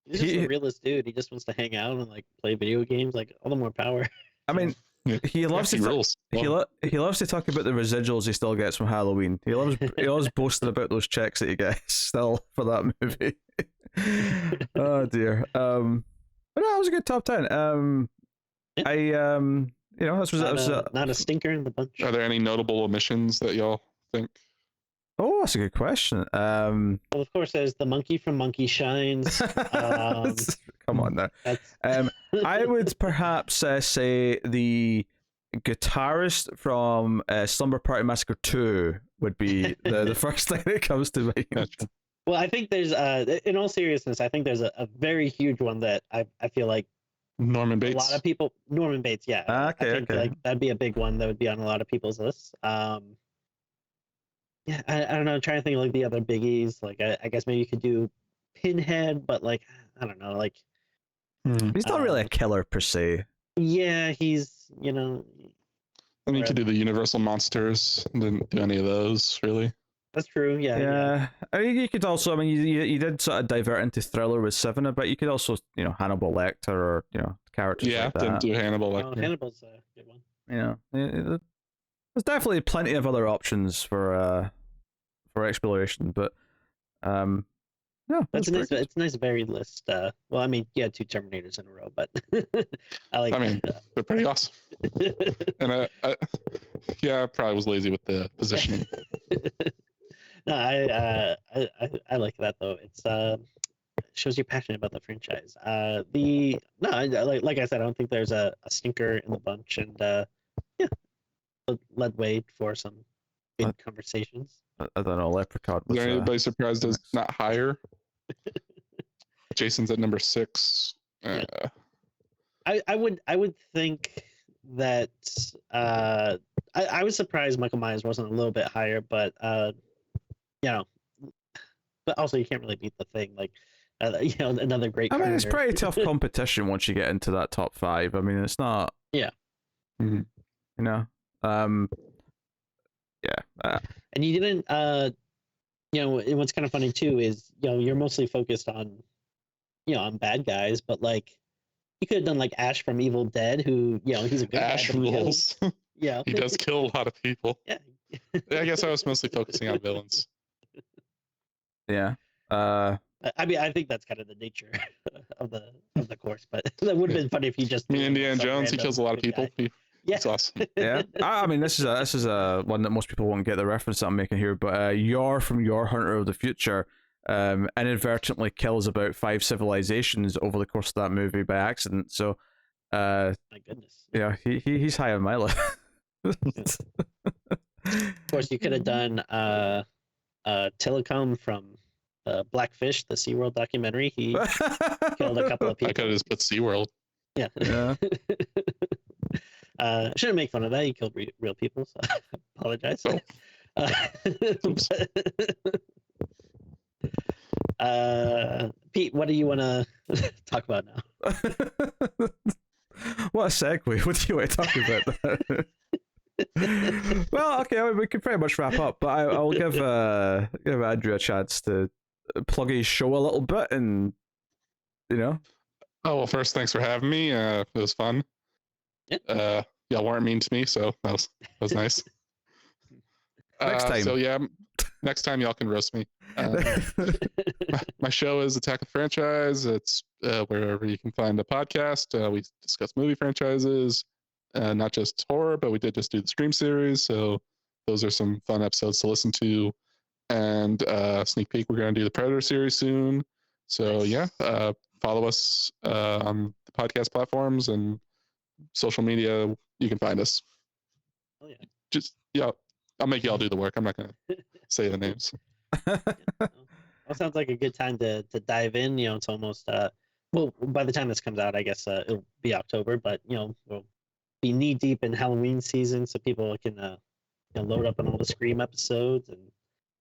He's just He- a realist dude. He just wants to hang out and like play video games. Like all the more power. I mean, Yeah. he loves He to rules. he Well, he loves to talk about the residuals he still gets from Halloween. He loves boasting about those checks that he gets still for that movie. Oh dear. But no, it was a good top 10. Yeah. This was Not a stinker in the bunch. are there any notable omissions that y'all think? Oh, that's a good question. Well, of course, there's the monkey from Monkey Shines. Come on now. That's I would perhaps say the guitarist from Slumber Party Massacre 2 would be the first thing that comes to mind. Gotcha. well. I think there's in all seriousness, I think there's a very huge one that I feel like Norman a Bates. lot of people. Norman Bates, yeah. I think Okay. like that'd be a big one that would be on a lot of people's lists. Yeah, I don't know. I'm trying to think of like the other biggies. Like I guess maybe you could do Pinhead, but like I don't know. Like He's not really a killer per se. yeah, he's And you could do the Universal Monsters. Didn't do any of those really. that's true. Yeah. Yeah. I mean, you could also, you did sort of divert into thriller with Seven, but you could also, Hannibal Lecter or, characters Yeah, like didn't that. do Hannibal Oh, Lecter. Hannibal's a good one. There's definitely plenty of other options for exploration, but no, That's a pretty nice. good. It's a nice varied list. Well, I mean, yeah, 2 Terminators in a row, but I like. I mean, they're pretty awesome. And I probably was lazy with the positioning. no, I like that though. It's shows you're passionate about the franchise. Like I said, I don't think there's a stinker in the bunch, and yeah, led way for some good conversations. I don't know, Leprechaun Is was there anybody surprised it's next. not higher? Jason's at number 6. I would think that I was surprised Michael Myers wasn't a little bit higher, but but also you can't really beat the Thing. Like another great. I mean, it's Carter. pretty tough competition once you get into that top 5. I mean, it's not. Yeah. Mhm. Yeah. And you didn't. What's kind of funny too is you're mostly focused on on bad guys, but like you could have done like Ash from Evil Dead, who he's a good Ash guy, but he rules. Yeah. He does kill a lot of people. Yeah. I guess I was mostly focusing on villains. Yeah. I mean, I think that's kind of the nature of the course, but that would have been funny if you just. I mean, Indiana some Jones, he random kills a lot of good people. guy. Yeah. It's awesome. Yeah. I mean, this is a one that most people won't get the reference that I'm making here, but Yor from Your Hunter of the Future inadvertently kills about 5 civilizations over the course of that movie by accident. So, My goodness. yeah, he's high on my list. Of course, you could have done Telecom from Blackfish, the SeaWorld documentary. He killed a couple of people. I could have just put SeaWorld. Yeah. Yeah. Shouldn't make fun of that. He killed real people, so I apologize. Oops. Pete, what do you want to talk about now? What a segue. What do you want to talk about? Well, okay, we could pretty much wrap up, but I'll give Andrew a chance to plug his show a little bit, and Oh, well, first, thanks for having me. It was fun. Yeah. Y'all weren't mean to me, so that was nice. Next time. So yeah, next time y'all can roast me. My show is Attack of the Franchise. It's wherever you can find a podcast. We discuss movie franchises, not just horror, but we did just do the Scream series. So those are some fun episodes to listen to. And sneak peek, we're going to do the Predator series soon. So Nice. yeah, follow us on the podcast platforms and social media. You can find us. Oh yeah. Just I'll make y'all do the work. I'm not going to say the names. Well, sounds like a good time to dive in. It's almost well, by the time this comes out, I guess it'll be October, but we'll be knee deep in Halloween season, so people can load up on all the Scream episodes and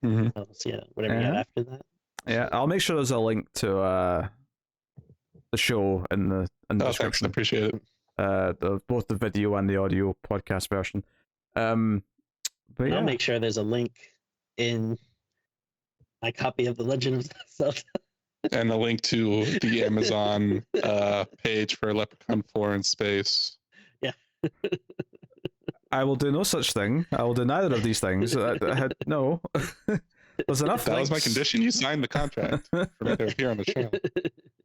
Mm-hmm. see whatever you have after that. Yeah, I'll make sure there's a link to the show in the Thanks. I description. appreciate it. Both the video and the audio podcast version. But yeah. I'll make sure there's a link in my copy of The Legend of Zelda. And a link to the Amazon page for Leprechaun 4 in space. Yeah. I will do no such thing. I will do neither of these things. No. There's enough. That was links. my condition. You signed the contract for me to appear on the show.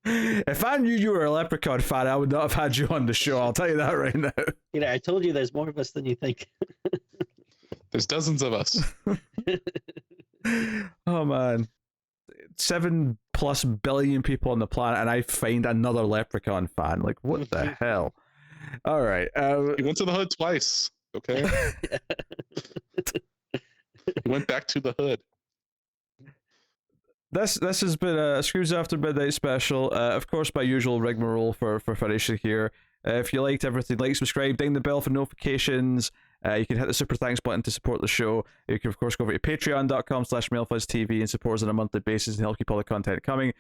If I knew you were a Leprechaun fan, I would not have had you on the show. I'll tell you that right now. I told you there's more of us than you think. There's dozens of us. Oh man, 7+ billion people on the planet, and I find another Leprechaun fan. Like, what the hell? All right. He went to the hood twice. Okay. He went back to the hood. This has been a Screams After Midnight special. Of course, my usual rigmarole for finishing here. If you liked everything, like, subscribe, ding the bell for notifications. You can hit the super thanks button to support the show. You can, of course, go over to patreon.com/MailFuzzTV and support us on a monthly basis and help keep all the content coming.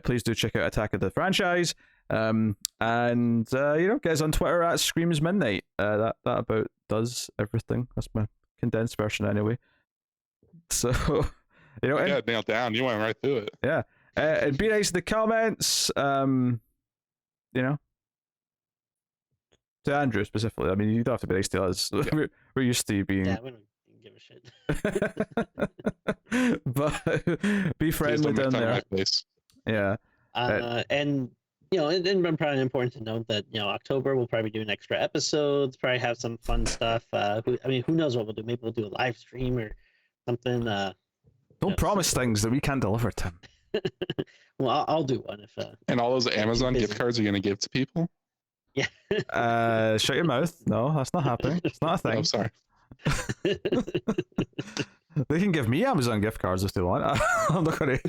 Please do check out Attack of the Franchise. And get us on Twitter at Screams Midnight. That about does everything. That's my condensed version anyway. So, Yeah, nailed down. You went right through it. Yeah. And be nice in the comments. To Andrew specifically. I mean, you don't have to be nice to us. Yeah. We're used to you being. Yeah, we don't give a shit. But be friendly down there. Yeah. And probably important to note that October we'll probably be doing extra episodes. Probably have some fun stuff. Who knows what we'll do? Maybe we'll do a live stream or something. Don't promise things that we can't deliver, Tim. Well, I'll do one if. And all those Amazon gift cards you're gonna give to people? Yeah. Shut your mouth. No, that's not happening. It's not a thing. I'm sorry. They can give me Amazon gift cards if they want. I'm not gonna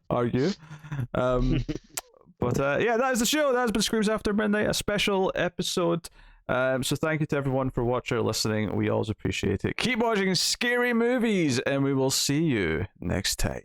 argue. But that is the show. That has been Screams After Midnight, a special episode. So thank you to everyone for watching or listening. We always appreciate it. Keep watching scary movies, and we will see you next time.